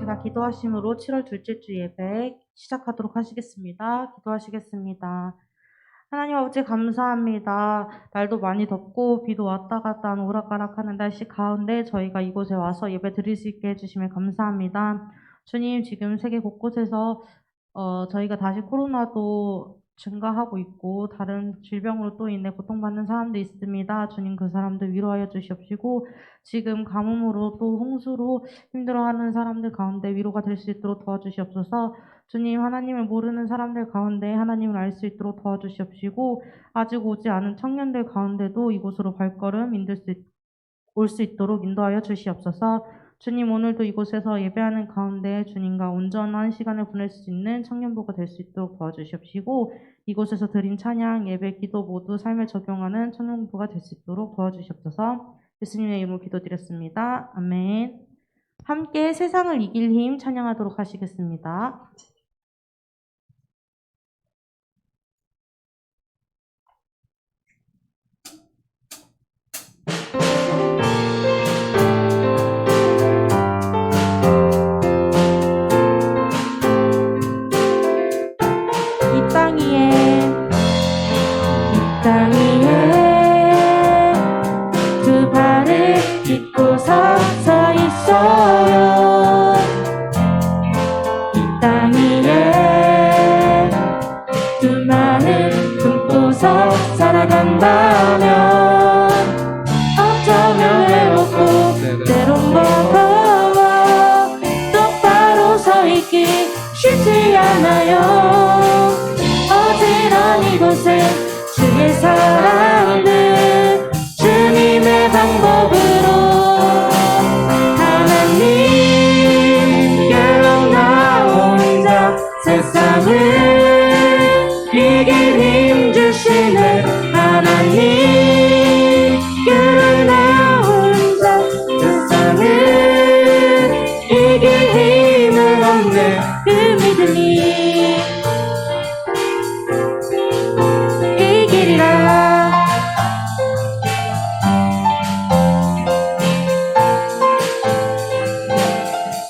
제가 기도하심으로 7월 둘째 주 예배 시작하도록 하시겠습니다. 기도하시겠습니다. 하나님 아버지 감사합니다. 날도 많이 덥고 비도 왔다 갔다 하는 오락가락하는 날씨 가운데 저희가 이곳에 와서 예배 드릴 수 있게 해주시면 감사합니다. 주님, 지금 세계 곳곳에서 저희가 다시 코로나도 증가하고 있고 다른 질병으로 또 인해 고통받는 사람도 있습니다. 주님, 그 사람들 위로하여 주시옵시고 지금 가뭄으로 또 홍수로 힘들어하는 사람들 가운데 위로가 될 수 있도록 도와주시옵소서. 주님, 하나님을 모르는 사람들 가운데 하나님을 알 수 있도록 도와주시옵시고 아직 오지 않은 청년들 가운데도 이곳으로 발걸음 올 수 있도록 인도하여 주시옵소서. 주님, 오늘도 이곳에서 예배하는 가운데 주님과 온전한 시간을 보낼 수 있는 청년부가 될 수 있도록 도와주시옵시고 이곳에서 드린 찬양, 예배, 기도 모두 삶에 적용하는 청년부가 될 수 있도록 도와주시옵소서. 예수님의 이름으로 기도드렸습니다. 아멘. 함께 세상을 이길 힘 찬양하도록 하시겠습니다. 땅 위에 두 발을 딛고서 서 있어요. 이 땅 위에 두 마음을 품고서 살아간다면 어쩌면 외롭고 때론 버거워 똑바로 서 있기 쉽지 않아요. 어지러운 이곳에 주의 사랑을 주님의 방법으로 하나님께로 나 혼자 세상을 이길 힘 주시는 하나님께로 나 혼자 세상을 이길 힘을 얻는 그 믿음이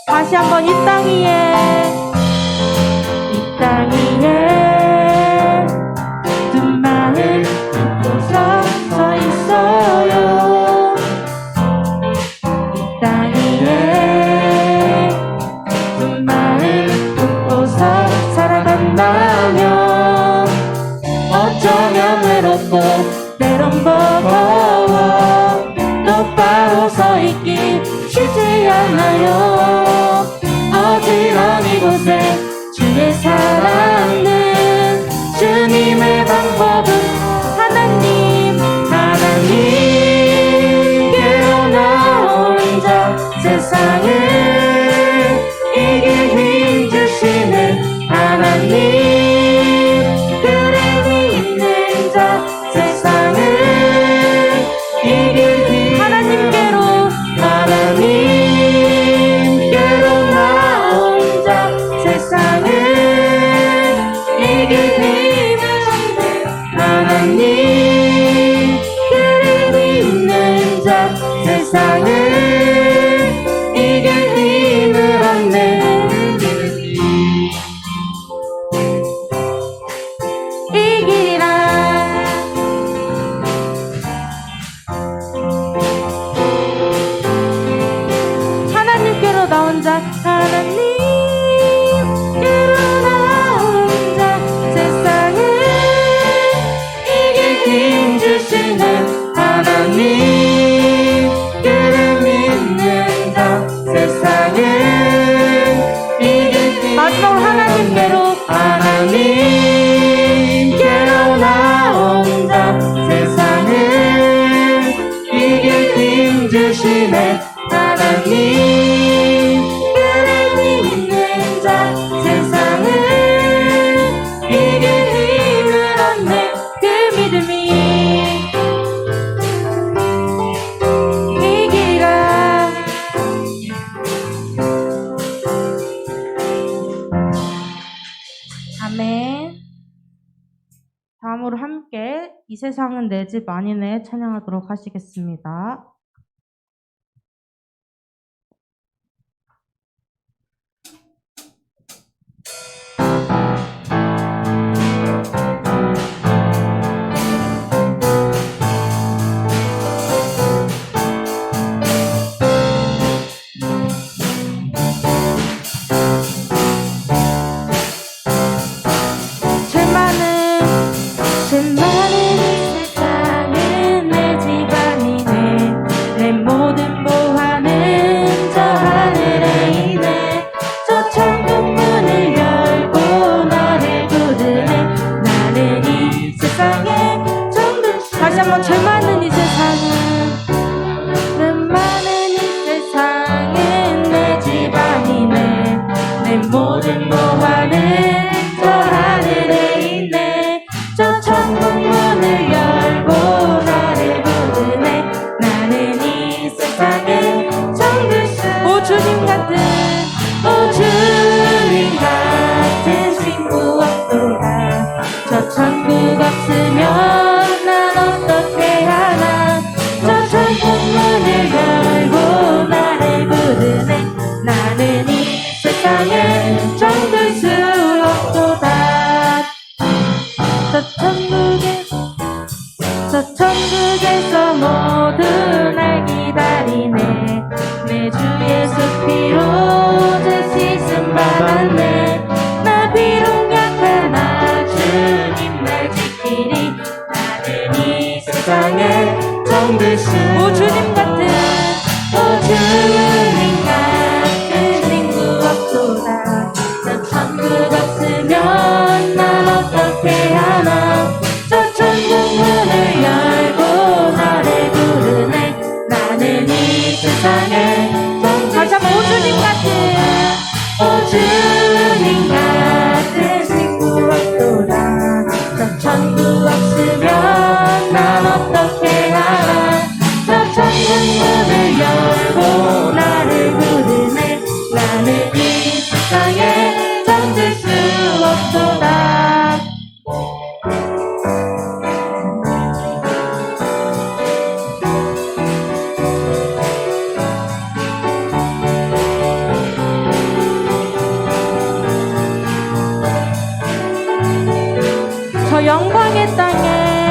다시 한번 이 땅 위에 두 마음을 품고서 서 있어요. 이 땅 위에 두 마음을 품고서 살아간다면 어쩌면 외롭고 때론 버거워 똑바로 서 있기 쉽지 않아요. 어지러운 이곳에 주의 사랑은 주님의 방법은 하나님께로 나 혼자 세상을 이길 힘 주시는 하나님 그를 믿는 자 세상을 이길 힘 하나님께로 나 혼자 세상을 이길 힘을 얻는 하나님 그를 믿는 자 세상을 이길 힘을 얻는 이기리라. 하나님께로 나 혼자 하나님께로 나 혼자 세상을 이길 힘 주시는 하나님 그를 믿는 자 세상을 이길 힘 마지막으로 하나님께로 나 혼자 세상을 이길 힘 주시네 하나님 그를 믿는 자 세상을 이길 힘을 얻는 그 믿음이 이기리라. 아멘. 다음으로 함께 이 세상은 내 집 아니네 찬양하도록 하시겠습니다. 주님 같은 친구 없도다. 저 천국 없으면 난 어떻게 하나. 저 천국 문을 열고 나를 부르네. 나는 이 세상에 잠들 수 없도다. 저 영광의 땅에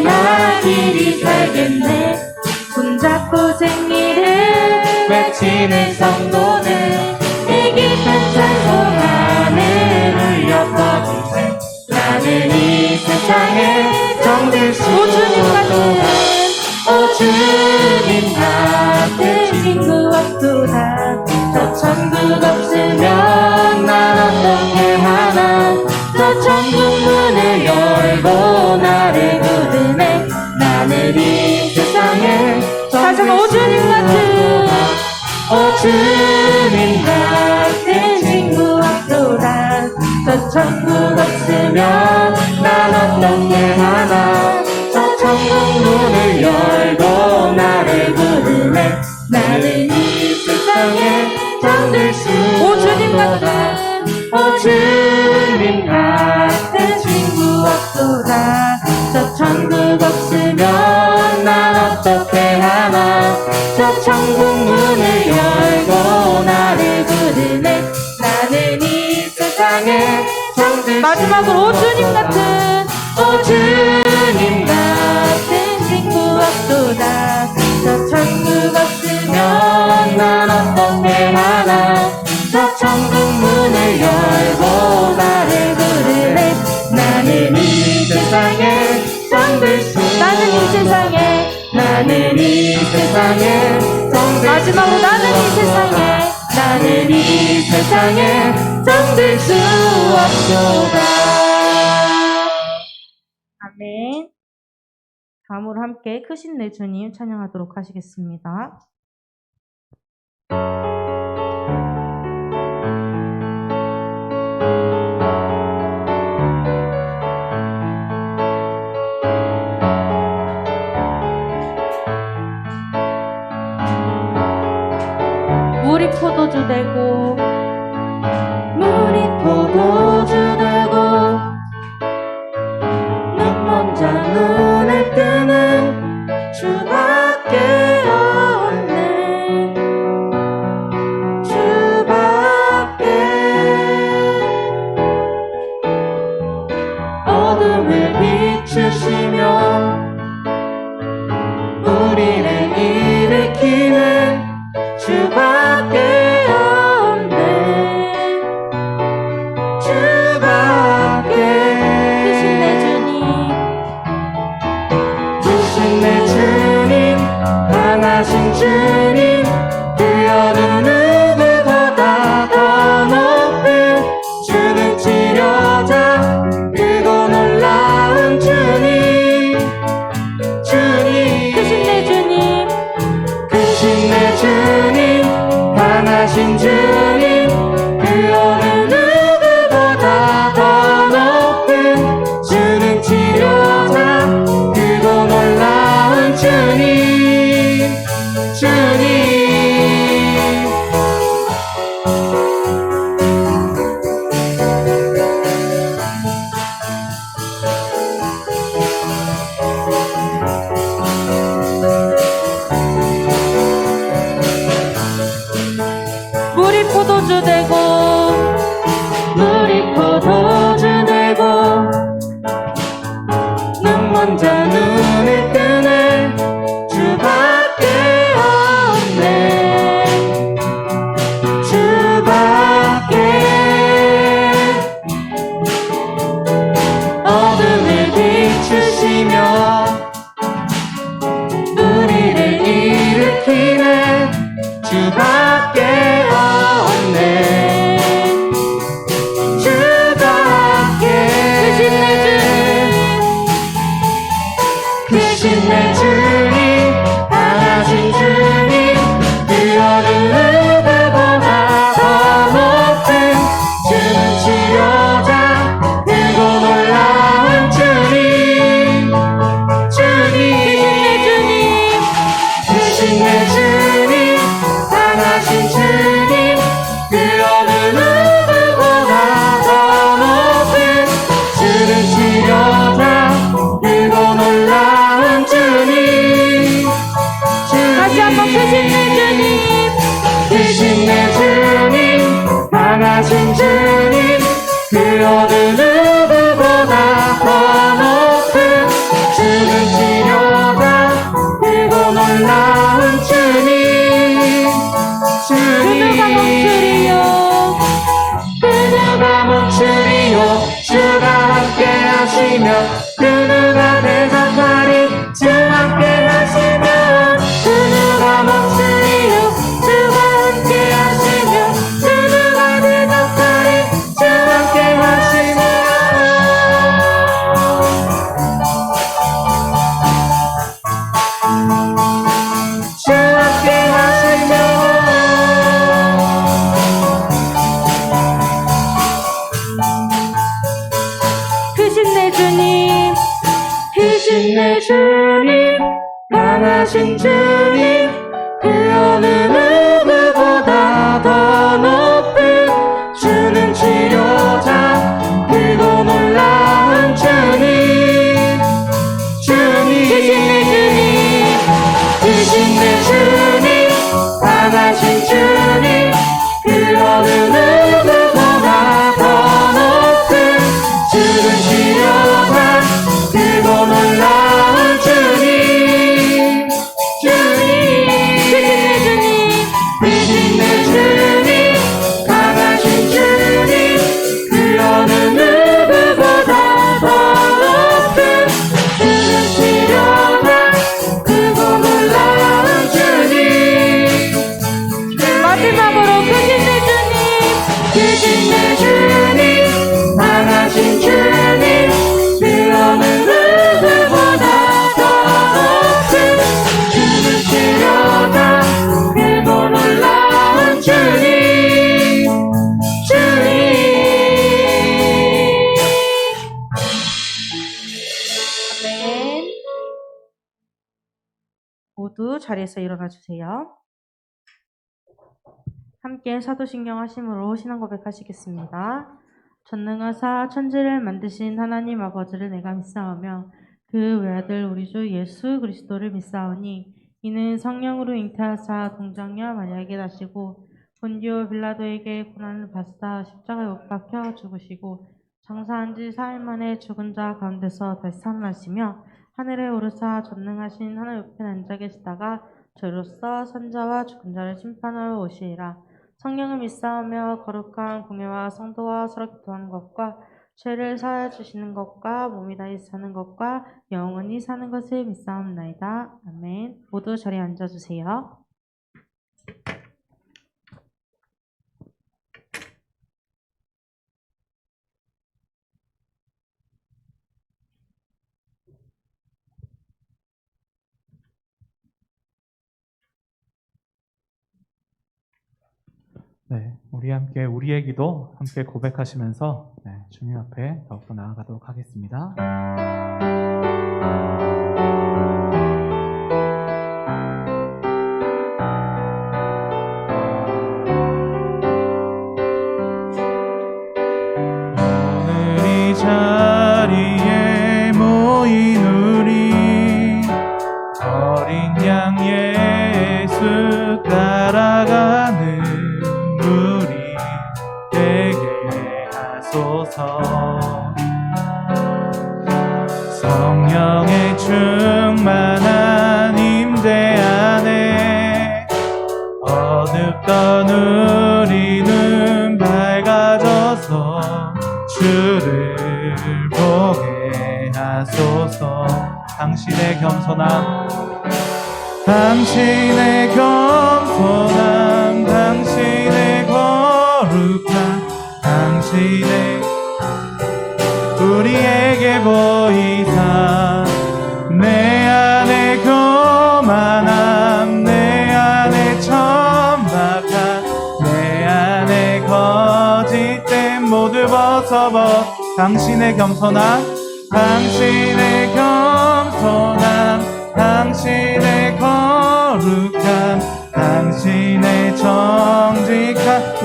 나 길이 살겠네. 손잡고 생일을 외치는 성도들 이 깊은 찬송 하늘을 엎어주세. 나는 이 세상에 정들 수 없도다. 오 주님 같은 친구 없도다. 저 천국 없으면 난 어떻게 하나. 저 천국 문을 열고 나를 부르네. 나는 이 세상에 다시 한번 오 주님 같은 오 주님 같은 친구 없도다. 저 천국 없으면 난 어떻게 하나. 저 천국 문을 열고 나를 부르네. 나는 이 세상에 잠들 수 오 주님 같은 오 주님 같은 친구 없도다. 저 천국 없으면 난 어떻게 하나. 저 천국 문을 열고 나를 부르네. 나는 이 세상에 잠들 수 마지막으로 오 주님 같은 오 주님 같은 친구 없도다. 저 천국 없으면 난 어떻게 하나. 저 천국 문을 열고 나를 부르네. 나는 이 세상에 잠들 수 나는 이 세상에 나는 이 세상에 마지막으로 나는 이 세상에 나는 이 세상에 잠들 수 없도다. 아멘. 다음으로 함께 크신 내 주님 찬양하도록 하시겠습니다. 물이 포도주 되고 물이 포도주 되고 눈먼 자 눈을 뜨는 주밖에 없네. 주밖에 어둠을 비추시며 우리를 일으키는 주밖에 없네. 주밖에 크신 내 주님 크신 내 주님 강하신 주님 그 어느 누구보다 더 높은 주는 치료자 크고 놀라운 주님 주님 크신 내 주님 크신 내 주님 강하신 주님 그 어느 누구보다 더 높은 주는 치료자 크고 놀라운 주님 주님 물이 포도주 되고 물이 포도주 되고 눈먼 자 눈을 뜨는 주밖에 없네. 주밖에 어둠을 비추시며 우리를 일으키는 주밖에 없네. 주밖에 크신 내 주님 강하신 주님 그 어느 강하신 주님 그 어느 누구보다 더 높은 주를 치료자 크고 놀라운 주님 다시 한번 크신 내 주님 크신 내 주님 강하신 주님 그 어느 누구보다 더 높은 주를 치료자 크고 놀라운 주님 그 누가 멈추리요 그 누가 멈추리요 주가 함께 하시며 그 누가 대적하리 주 함께 하시면 그 누가 멈추리요 주가 함께 하시며 그 누가 대적하리 주 함께 하시며 주 함께 하시며 크신 내 주님 크신 내 주님 강하신 주님 그 어느 누구보다 더 높은 주는 치료자 크고 놀라운 주님 주님 크신 내 주님 강하신 주님 그 어느 누구보다 더 높은 주는 치료자 크고 놀라운 주님 크신 내 주님 강하신 주님 그 어느 누구보다 더 높은 주는 치료자 크고 놀라운 주님 마지막으로 크신 내 주님 크신 내 주님 강하신 주님 그 어느 누구보다 더 높은 주는 치료자 크고 놀라운 주님 아멘. 모두 자리에서 일어나 주세요. 함께 사도신경 하심으로 신앙 고백하시겠습니다. 전능하사 천지를 만드신 하나님 아버지를 내가 믿사오며 그 외아들 우리 주 예수 그리스도를 믿사오니 이는 성령으로 잉태하사 동정녀 마리아에게 나시고 본디오 빌라도에게 고난을 받으사 십자가에 못 박혀 죽으시고 장사한 지 4일 만에 죽은 자 가운데서 다시 살아나시며 하늘에 오르사 전능하신 하늘 옆에 앉아 계시다가 저로서 선자와 죽은 자를 심판하러 오시리라. 성령을 믿사오며 거룩한 공예와 성도와 서로 기도하는 것과 죄를 사하여 주시는 것과 몸이 다시 사는 것과 영원히 사는 것을 믿사옵나이다. 아멘. 모두 자리에 앉아주세요. 네, 우리 함께 우리의 기도 함께 고백하시면서 주님 앞에 더욱더 나아가도록 하겠습니다. 오늘 이 자리에 모인 우리 어린 양 예수 따라가는 우리 되게 하소서. 성령의 충만한 임재 안에 어둡던 우리는 밝아져서 주를 보게 하소서. 당신의 겸손함, 당신의 겸손함, 당신의 거룩함, 당신의 우리에게 보이사 내 안에 교만함, 내 안에 천박함, 내 안에 거짓됨 모두 벗어버. 당신의 겸손함, 당신의 겸손함, 당신의 거룩함, 당신의 천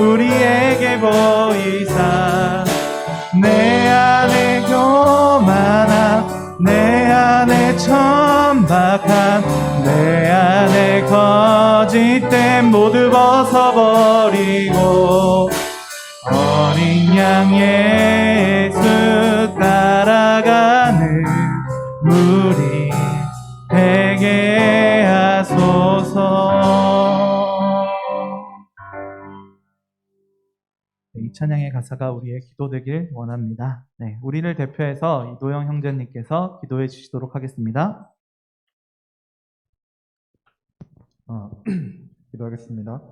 우리에게 보이사 내 안에 교만함 내 안에 천박함 내 안에 거짓됨 모두 벗어버리고 어린 양 예수 따라가는 우리 되게 하소서. 이 찬양의 가사가 우리의 기도 되길 원합니다. 네, 우리를 대표해서 이도영 형제님께서 기도해 주시도록 하겠습니다. 기도하겠습니다.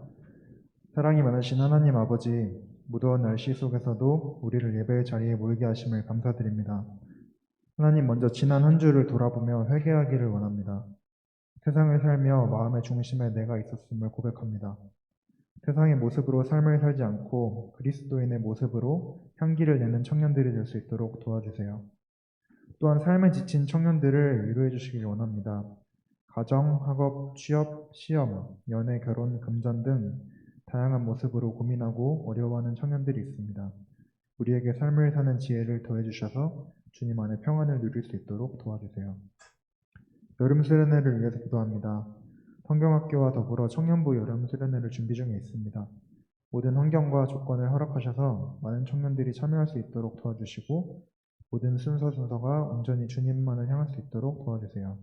사랑이 많으신 하나님 아버지, 무더운 날씨 속에서도 우리를 예배의 자리에 모이게 하심을 감사드립니다. 하나님, 먼저 지난 한 주를 돌아보며 회개하기를 원합니다. 세상을 살며 마음의 중심에 내가 있었음을 고백합니다. 세상의 모습으로 삶을 살지 않고 그리스도인의 모습으로 향기를 내는 청년들이 될 수 있도록 도와주세요. 또한 삶에 지친 청년들을 위로해 주시길 원합니다. 가정, 학업, 취업, 시험, 연애, 결혼, 금전 등 다양한 모습으로 고민하고 어려워하는 청년들이 있습니다. 우리에게 삶을 사는 지혜를 더해 주셔서 주님 안에 평안을 누릴 수 있도록 도와주세요. 여름 수련회를 위해서 기도합니다. 성경학교와 더불어 청년부 여름 수련회를 준비 중에 있습니다. 모든 환경과 조건을 허락하셔서 많은 청년들이 참여할 수 있도록 도와주시고 모든 순서가 온전히 주님만을 향할 수 있도록 도와주세요.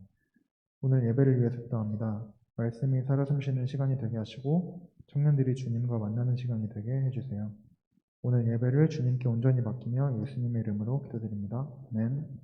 오늘 예배를 위해서 기도합니다. 말씀이 살아 숨쉬는 시간이 되게 하시고 청년들이 주님과 만나는 시간이 되게 해주세요. 오늘 예배를 주님께 온전히 맡기며 예수님의 이름으로 기도드립니다. 아멘.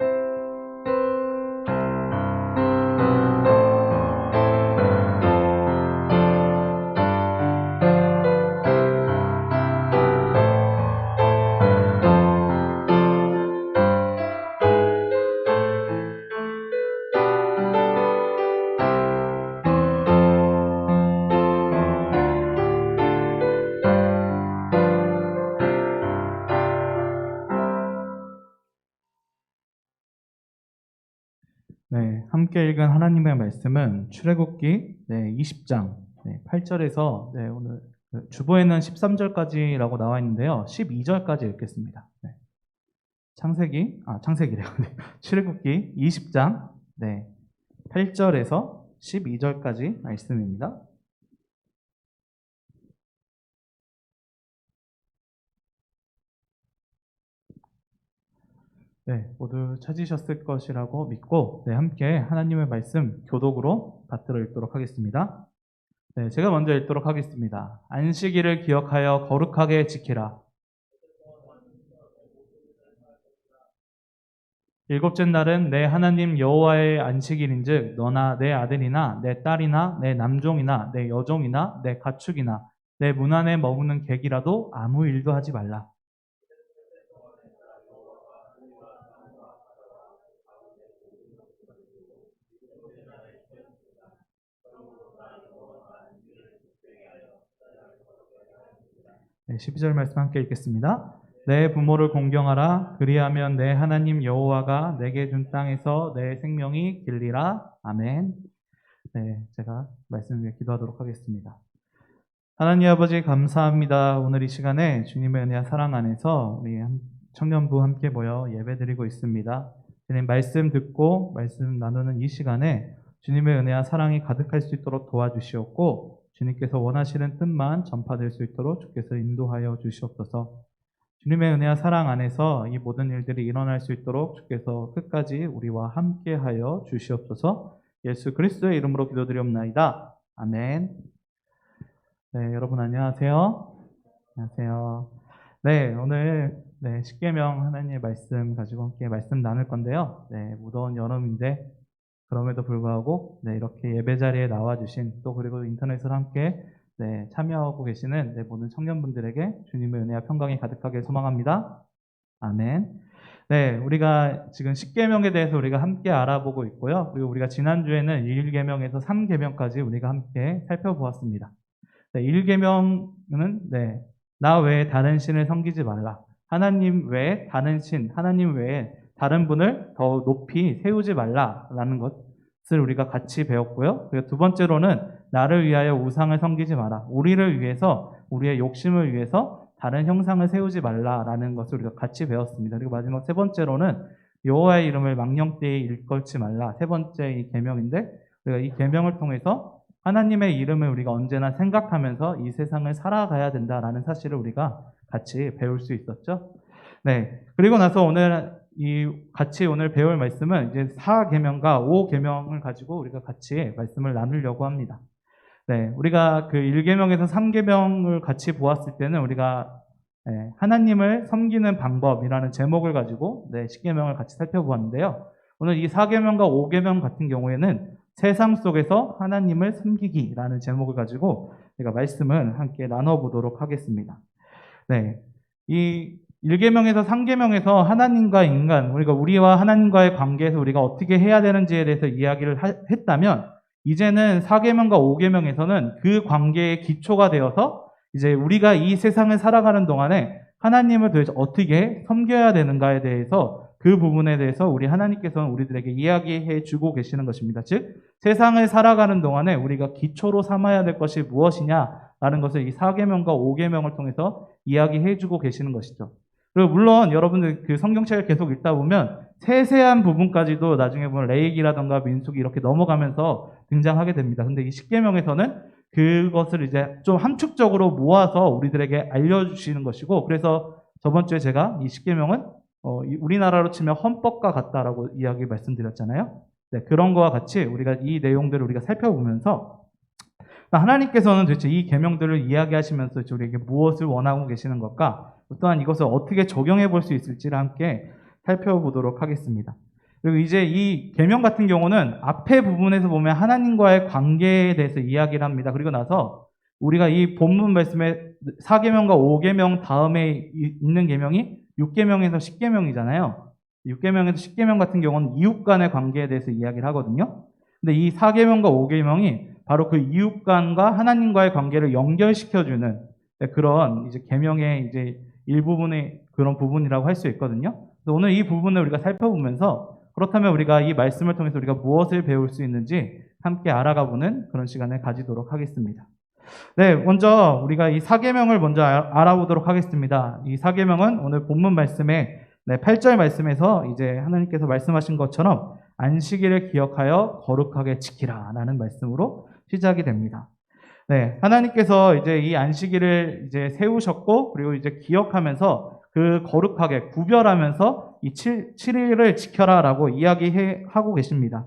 네, 함께 읽은 하나님의 말씀은 출애굽기 20장 8절에서 오늘 주보에는 13절까지라고 나와 있는데요. 12절까지 읽겠습니다. 창세기래요. 출애굽기 20장 8절에서 12절까지 말씀입니다. 모두 찾으셨을 것이라고 믿고 함께 하나님의 말씀 교독으로 받들어 읽도록 하겠습니다. 제가 먼저 읽도록 하겠습니다. 안식일을 기억하여 거룩하게 지키라. 일곱째 날은 내 하나님 여호와의 안식일인즉 너나 내 아들이나 내 딸이나 내 남종이나 내 여종이나 내 가축이나 내 문 안에 머무는 객이라도 아무 일도 하지 말라. 12절 말씀 함께 읽겠습니다. 내 부모를 공경하라. 그리하면 내 하나님 여호와가 내게 준 땅에서 내 생명이 길리라. 아멘. 제가 말씀 위해 기도하도록 하겠습니다. 하나님 아버지 감사합니다. 오늘 이 시간에 주님의 은혜와 사랑 안에서 우리 청년부 함께 모여 예배드리고 있습니다. 주님 말씀 듣고 말씀 나누는 이 시간에 주님의 은혜와 사랑이 가득할 수 있도록 도와주시옵고 주님께서 원하시는 뜻만 전파될 수 있도록 주께서 인도하여 주시옵소서. 주님의 은혜와 사랑 안에서 이 모든 일들이 일어날 수 있도록 주께서 끝까지 우리와 함께하여 주시옵소서. 예수 그리스도의 이름으로 기도드리옵나이다. 아멘. 여러분 안녕하세요. 안녕하세요. 오늘 십계명 하나님의 말씀 가지고 함께 말씀 나눌 건데요. 무더운 여름인데 그럼에도 불구하고 이렇게 예배 자리에 나와주신 또 그리고 인터넷으로 함께 참여하고 계시는 모든 청년분들에게 주님의 은혜와 평강이 가득하게 소망합니다. 아멘. 우리가 지금 10계명에 대해서 우리가 함께 알아보고 있고요. 그리고 우리가 지난주에는 1계명에서 3계명까지 우리가 함께 살펴보았습니다. 1계명은 나 외에 다른 신을 섬기지 말라. 하나님 외에 다른 신, 하나님 외에 다른 분을 더 높이 세우지 말라라는 것을 우리가 같이 배웠고요. 그리고 두 번째로는 나를 위하여 우상을 섬기지 마라. 우리를 위해서 우리의 욕심을 위해서 다른 형상을 세우지 말라라는 것을 우리가 같이 배웠습니다. 그리고 마지막 세 번째로는 여호와의 이름을 망령되이 일컬지 말라. 세 번째 이 계명인데 우리가 이 계명을 통해서 하나님의 이름을 우리가 언제나 생각하면서 이 세상을 살아가야 된다라는 사실을 우리가 같이 배울 수 있었죠. 네. 그리고 나서 오늘 같이 오늘 배울 말씀은 이제 4계명과 5계명을 가지고 우리가 같이 말씀을 나누려고 합니다. 네. 우리가 그 1계명에서 3계명을 같이 보았을 때는 우리가 하나님을 섬기는 방법이라는 제목을 가지고 10계명을 같이 살펴보았는데요. 오늘 이 4계명과 5계명 같은 경우에는 세상 속에서 하나님을 섬기기라는 제목을 가지고 제가 말씀을 함께 나눠보도록 하겠습니다. 네. 이 1계명에서 3계명에서 하나님과 인간, 우리와 하나님과의 관계에서 우리가 어떻게 해야 되는지에 대해서 이야기를 했다면 이제는 4계명과 5계명에서는 그 관계의 기초가 되어서 이제 우리가 이 세상을 살아가는 동안에 하나님을 도대체 어떻게 섬겨야 되는가에 대해서 그 부분에 대해서 우리 하나님께서는 우리들에게 이야기해 주고 계시는 것입니다. 즉 세상을 살아가는 동안에 우리가 기초로 삼아야 될 것이 무엇이냐라는 것을 이 4계명과 5계명을 통해서 이야기해 주고 계시는 것이죠. 그리고 물론 여러분들 그 성경책을 계속 읽다 보면 세세한 부분까지도 나중에 보면 레위기라던가 민수기 이렇게 넘어가면서 등장하게 됩니다. 근데 이 10계명에서는 그것을 이제 좀 함축적으로 모아서 우리들에게 알려주시는 것이고, 그래서 저번 주에 제가 이 10계명은 우리나라로 치면 헌법과 같다라고 이야기 말씀드렸잖아요. 네, 그런 거와 같이 우리가 이 내용들을 우리가 살펴보면서 하나님께서는 도대체 이 계명들을 이야기하시면서 우리에게 무엇을 원하고 계시는 것과 또한 이것을 어떻게 적용해 볼 수 있을지를 함께 살펴보도록 하겠습니다. 그리고 이제 이 계명 같은 경우는 앞에 부분에서 보면 하나님과의 관계에 대해서 이야기를 합니다. 그리고 나서 우리가 이 본문 말씀에 4계명과 5계명 다음에 있는 계명이 6계명에서 10계명이잖아요. 6계명에서 10계명 같은 경우는 이웃 간의 관계에 대해서 이야기를 하거든요. 근데 이 4계명과 5계명이 바로 그 이웃 간과 하나님과의 관계를 연결시켜주는 그런 이제 계명의 이제 일부분의 그런 부분이라고 할 수 있거든요. 그래서 오늘 이 부분을 우리가 살펴보면서 그렇다면 우리가 이 말씀을 통해서 우리가 무엇을 배울 수 있는지 함께 알아가보는 그런 시간을 가지도록 하겠습니다. 네, 먼저 우리가 이 4계명을 먼저 알아보도록 하겠습니다. 이 4계명은 오늘 본문 말씀에 8절 말씀에서 이제 하나님께서 말씀하신 것처럼 안식일을 기억하여 거룩하게 지키라 라는 말씀으로 시작이 됩니다. 네, 하나님께서 이제 이 안식일을 이제 세우셨고, 그리고 이제 기억하면서 그 거룩하게 구별하면서 이 7일을 지켜라라고 이야기하고 계십니다.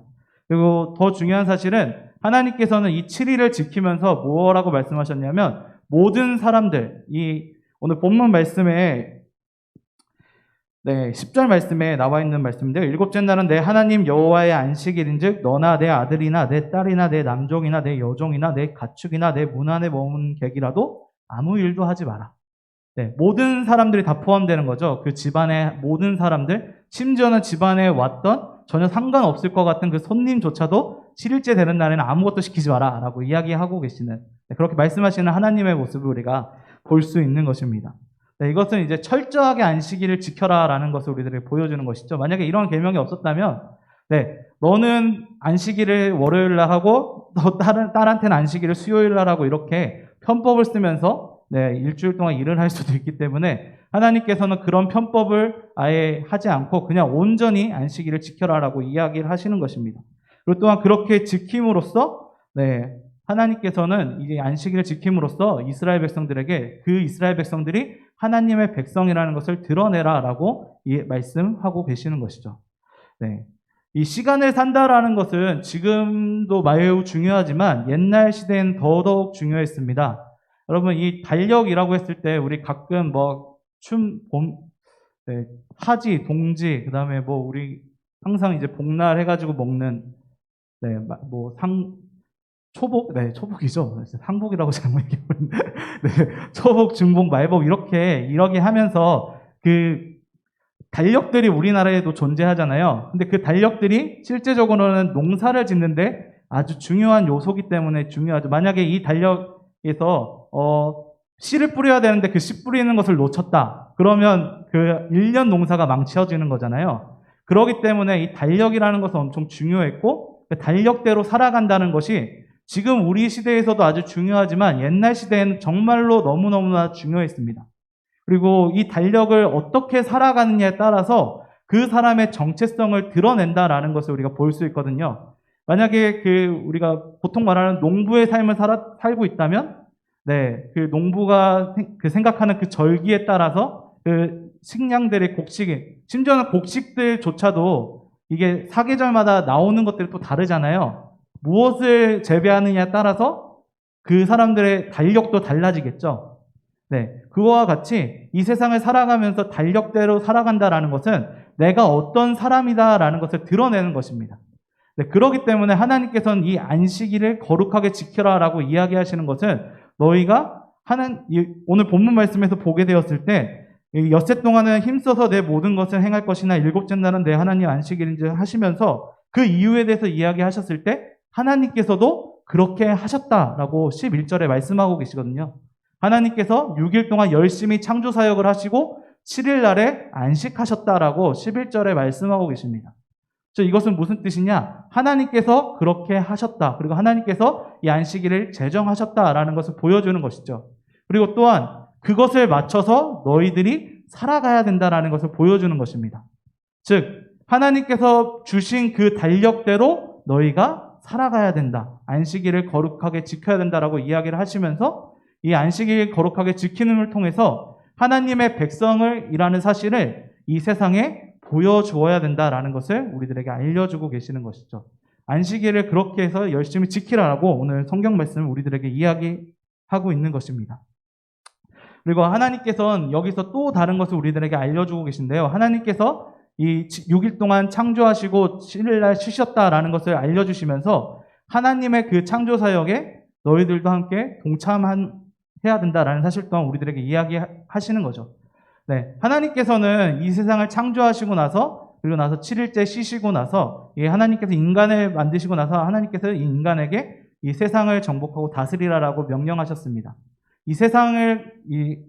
그리고 더 중요한 사실은 하나님께서는 이 7일을 지키면서 뭐라고 말씀하셨냐면 모든 사람들, 오늘 본문 말씀에 10절 말씀에 나와 있는 말씀인데요. 일곱째 날은 내 하나님 여호와의 안식일인즉 너나 내 아들이나 내 딸이나 내 남종이나 내 여종이나 내 가축이나 내 문 안에 머문 객이라도 아무 일도 하지 마라. 네, 모든 사람들이 다 포함되는 거죠. 그 집안의 모든 사람들, 심지어는 집안에 왔던 전혀 상관없을 것 같은 그 손님조차도 7일째 되는 날에는 아무것도 시키지 마라 라고 이야기하고 계시는, 그렇게 말씀하시는 하나님의 모습을 우리가 볼 수 있는 것입니다. 네, 이것은 이제 철저하게 안식일을 지켜라 라는 것을 우리들에게 보여주는 것이죠. 만약에 이런 계명이 없었다면 너는 안식일을 월요일 날 하고 너 딸한테는 안식일을 수요일 날 하고 이렇게 편법을 쓰면서 일주일 동안 일을 할 수도 있기 때문에 하나님께서는 그런 편법을 아예 하지 않고 그냥 온전히 안식일을 지켜라라고 이야기를 하시는 것입니다. 그리고 또한 그렇게 지킴으로써 하나님께서는 이 안식일을 지킴으로써 이스라엘 백성들에게 그 이스라엘 백성들이 하나님의 백성이라는 것을 드러내라라고 말씀하고 계시는 것이죠. 이 시간을 산다라는 것은 지금도 매우 중요하지만 옛날 시대엔 더더욱 중요했습니다. 여러분, 이 달력이라고 했을 때 우리 가끔 하지, 동지, 그 다음에 우리 항상 이제 복날 해가지고 먹는 초복, 초복이죠. 상복이라고 잘못 얘기했는데 초복, 중복, 말복 이렇게 하면서 그 달력들이 우리나라에도 존재하잖아요. 근데 그 달력들이 실제적으로는 농사를 짓는데 아주 중요한 요소기 때문에 중요하죠. 만약에 이 달력에서 씨를 뿌려야 되는데 그 씨 뿌리는 것을 놓쳤다. 그러면 그 1년 농사가 망쳐지는 거잖아요. 그렇기 때문에 이 달력이라는 것은 엄청 중요했고 그 달력대로 살아간다는 것이 지금 우리 시대에서도 아주 중요하지만 옛날 시대에는 정말로 너무너무나 중요했습니다. 그리고 이 달력을 어떻게 살아가느냐에 따라서 그 사람의 정체성을 드러낸다라는 것을 우리가 볼 수 있거든요. 만약에 우리가 보통 말하는 농부의 삶을 살고 있다면, 네, 그 농부가 생각하는 그 절기에 따라서 그 식량들의 곡식이, 심지어는 곡식들조차도 이게 사계절마다 나오는 것들이 또 다르잖아요. 무엇을 재배하느냐에 따라서 그 사람들의 달력도 달라지겠죠. 네, 그거와 같이 이 세상을 살아가면서 달력대로 살아간다라는 것은 내가 어떤 사람이다라는 것을 드러내는 것입니다. 네, 그렇기 때문에 하나님께서는 이 안식일을 거룩하게 지켜라라고 이야기하시는 것은 너희가 오늘 본문 말씀에서 보게 되었을 때 엿새 동안은 힘써서 내 모든 것을 행할 것이나 일곱째 날은 내 하나님 안식일인지 하시면서 그 이유에 대해서 이야기하셨을 때 하나님께서도 그렇게 하셨다라고 11절에 말씀하고 계시거든요. 하나님께서 6일 동안 열심히 창조 사역을 하시고 7일 날에 안식하셨다라고 11절에 말씀하고 계십니다. 이것은 무슨 뜻이냐? 하나님께서 그렇게 하셨다. 그리고 하나님께서 이 안식일을 제정하셨다라는 것을 보여주는 것이죠. 그리고 또한 그것을 맞춰서 너희들이 살아가야 된다라는 것을 보여주는 것입니다. 즉, 하나님께서 주신 그 달력대로 너희가 살아가야 된다. 안식일을 거룩하게 지켜야 된다라고 이야기를 하시면서 이 안식일 거룩하게 지키는 걸 통해서 하나님의 백성을이라는 사실을 이 세상에 보여주어야 된다라는 것을 우리들에게 알려주고 계시는 것이죠. 안식일을 그렇게 해서 열심히 지키라고 오늘 성경 말씀을 우리들에게 이야기하고 있는 것입니다. 그리고 하나님께서는 여기서 또 다른 것을 우리들에게 알려주고 계신데요. 하나님께서 이 6일 동안 창조하시고 7일 날 쉬셨다라는 것을 알려주시면서 하나님의 그 창조 사역에 너희들도 함께 동참해야 된다라는 사실 또한 우리들에게 이야기하시는 거죠. 네, 하나님께서는 이 세상을 창조하시고 나서 그리고 나서 7일째 쉬시고 나서 하나님께서 인간을 만드시고 나서 하나님께서 이 인간에게 이 세상을 정복하고 다스리라라고 명령하셨습니다. 이 세상을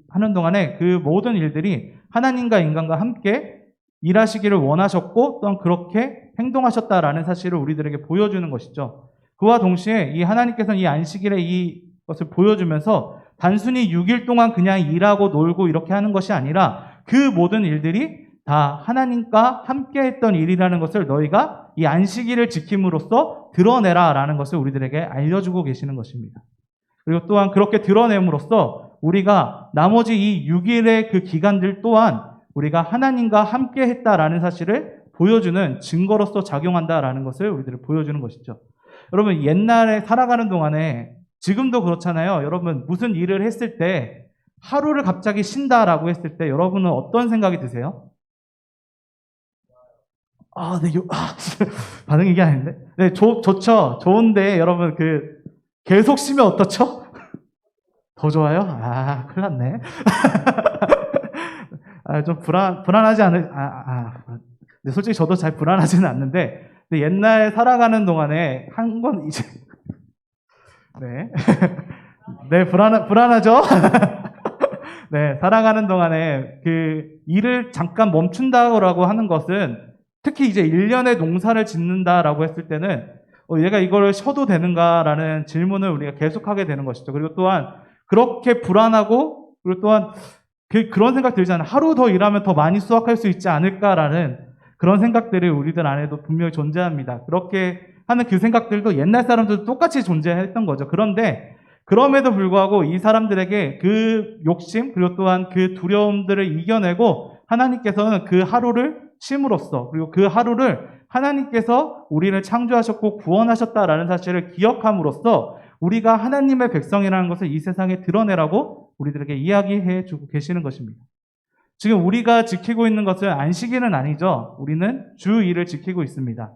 하는 동안에 그 모든 일들이 하나님과 인간과 함께 일하시기를 원하셨고 또한 그렇게 행동하셨다라는 사실을 우리들에게 보여주는 것이죠. 그와 동시에 이 하나님께서는 이 안식일에 이것을 보여주면서 단순히 6일 동안 그냥 일하고 놀고 이렇게 하는 것이 아니라 그 모든 일들이 다 하나님과 함께 했던 일이라는 것을 너희가 이 안식일을 지킴으로써 드러내라라는 것을 우리들에게 알려주고 계시는 것입니다. 그리고 또한 그렇게 드러냄으로써 우리가 나머지 이 6일의 그 기간들 또한 우리가 하나님과 함께 했다라는 사실을 보여주는 증거로서 작용한다라는 것을 우리들을 보여주는 것이죠. 여러분, 옛날에 살아가는 동안에 지금도 그렇잖아요. 여러분, 무슨 일을 했을 때 하루를 갑자기 쉰다라고 했을 때 여러분은 어떤 생각이 드세요? 반응이 이게 아닌데? 네, 좋죠. 좋은데 여러분 계속 쉬면 어떻죠? 더 좋아요? 큰일 났네. 좀 불안하지 근데 솔직히 저도 잘 불안하지는 않는데, 근데 옛날 살아가는 동안에 한 건 이제, 네. 네, 불안하죠? 네, 살아가는 동안에 그 일을 잠깐 멈춘다고 하는 것은 특히 이제 1년의 농사를 짓는다라고 했을 때는 얘가 이걸 쉬어도 되는가라는 질문을 우리가 계속하게 되는 것이죠. 그리고 또한 그렇게 불안하고 그리고 또한 그런 생각 들잖아요. 하루 더 일하면 더 많이 수확할 수 있지 않을까라는 그런 생각들이 우리들 안에도 분명히 존재합니다. 그렇게 하는 그 생각들도 옛날 사람들도 똑같이 존재했던 거죠. 그런데 그럼에도 불구하고 이 사람들에게 그 욕심 그리고 또한 그 두려움들을 이겨내고 하나님께서는 그 하루를 쉼으로써 그리고 그 하루를 하나님께서 우리를 창조하셨고 구원하셨다라는 사실을 기억함으로써 우리가 하나님의 백성이라는 것을 이 세상에 드러내라고 우리들에게 이야기해 주고 계시는 것입니다. 지금 우리가 지키고 있는 것은 안식일은 아니죠. 우리는 주일을 지키고 있습니다.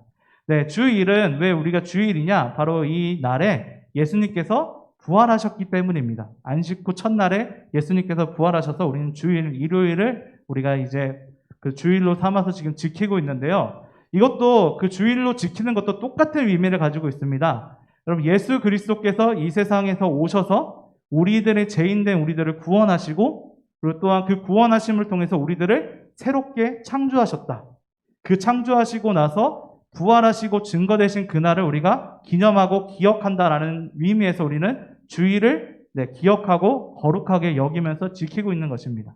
네, 주일은 왜 우리가 주일이냐? 바로 이 날에 예수님께서 부활하셨기 때문입니다. 안식 후 첫날에 예수님께서 부활하셔서 우리는 주일, 일요일을 우리가 이제 그 주일로 삼아서 지금 지키고 있는데요. 이것도 그 주일로 지키는 것도 똑같은 의미를 가지고 있습니다. 여러분, 예수 그리스도께서 이 세상에서 오셔서 우리들의 죄인된 우리들을 구원하시고 그리고 또한 그 구원하심을 통해서 우리들을 새롭게 창조하셨다. 그 창조하시고 나서 부활하시고 증거되신 그날을 우리가 기념하고 기억한다라는 의미에서 우리는 주일을 기억하고 거룩하게 여기면서 지키고 있는 것입니다.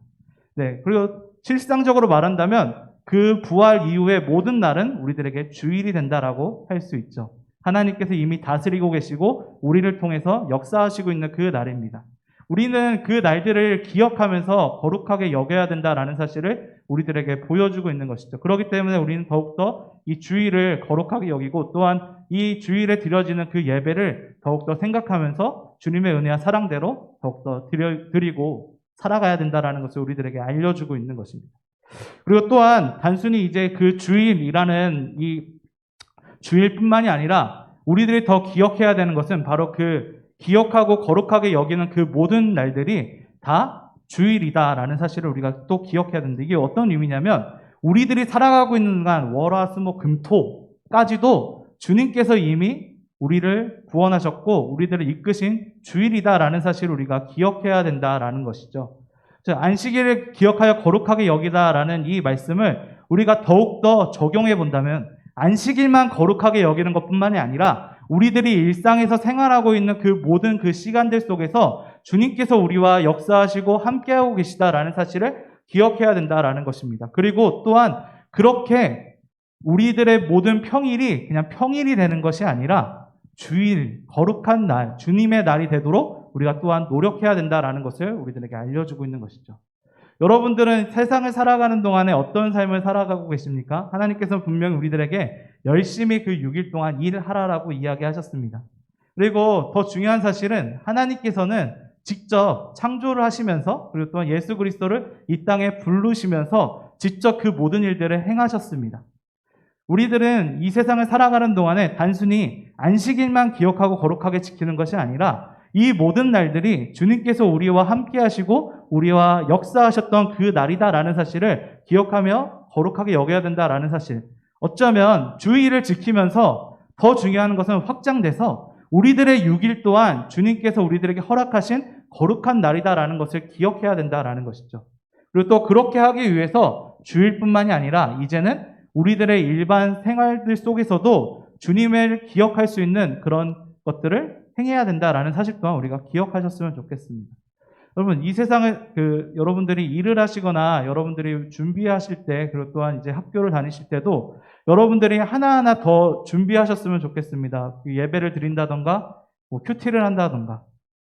그리고 실상적으로 말한다면 그 부활 이후의 모든 날은 우리들에게 주일이 된다라고 할 수 있죠. 하나님께서 이미 다스리고 계시고 우리를 통해서 역사하시고 있는 그 날입니다. 우리는 그 날들을 기억하면서 거룩하게 여겨야 된다라는 사실을 우리들에게 보여주고 있는 것이죠. 그렇기 때문에 우리는 더욱더 이 주일을 거룩하게 여기고 또한 이 주일에 드려지는 그 예배를 더욱더 생각하면서 주님의 은혜와 사랑대로 더욱더 드리고 살아가야 된다라는 것을 우리들에게 알려주고 있는 것입니다. 그리고 또한 단순히 이제 그 주일이라는 이 주일뿐만이 아니라 우리들이 더 기억해야 되는 것은 바로 그 기억하고 거룩하게 여기는 그 모든 날들이 다 주일이다라는 사실을 우리가 또 기억해야 되는데, 이게 어떤 의미냐면 우리들이 살아가고 있는 간 월화수목금토까지도 주님께서 이미 우리를 구원하셨고 우리들을 이끄신 주일이다라는 사실을 우리가 기억해야 된다라는 것이죠. 안식일을 기억하여 거룩하게 여기다라는 이 말씀을 우리가 더욱더 적용해 본다면 안식일만 거룩하게 여기는 것뿐만이 아니라 우리들이 일상에서 생활하고 있는 그 모든 그 시간들 속에서 주님께서 우리와 역사하시고 함께하고 계시다라는 사실을 기억해야 된다라는 것입니다. 그리고 또한 그렇게 우리들의 모든 평일이 그냥 평일이 되는 것이 아니라 주일, 거룩한 날, 주님의 날이 되도록 우리가 또한 노력해야 된다라는 것을 우리들에게 알려주고 있는 것이죠. 여러분들은 세상을 살아가는 동안에 어떤 삶을 살아가고 계십니까? 하나님께서는 분명히 우리들에게 열심히 그 6일 동안 일하라라고 이야기하셨습니다. 그리고 더 중요한 사실은 하나님께서는 직접 창조를 하시면서 그리고 또한 예수 그리스도를 이 땅에 부르시면서 직접 그 모든 일들을 행하셨습니다. 우리들은 이 세상을 살아가는 동안에 단순히 안식일만 기억하고 거룩하게 지키는 것이 아니라 이 모든 날들이 주님께서 우리와 함께 하시고 우리와 역사하셨던 그 날이다라는 사실을 기억하며 거룩하게 여겨야 된다라는 사실. 어쩌면 주일을 지키면서 더 중요한 것은 확장돼서 우리들의 6일 또한 주님께서 우리들에게 허락하신 거룩한 날이다라는 것을 기억해야 된다라는 것이죠. 그리고 또 그렇게 하기 위해서 주일뿐만이 아니라 이제는 우리들의 일반 생활들 속에서도 주님을 기억할 수 있는 그런 것들을 행해야 된다라는 사실 또한 우리가 기억하셨으면 좋겠습니다. 여러분, 이 세상을 여러분들이 일을 하시거나 여러분들이 준비하실 때 그리고 또한 이제 학교를 다니실 때도 여러분들이 하나하나 더 준비하셨으면 좋겠습니다. 예배를 드린다던가 큐티를 한다던가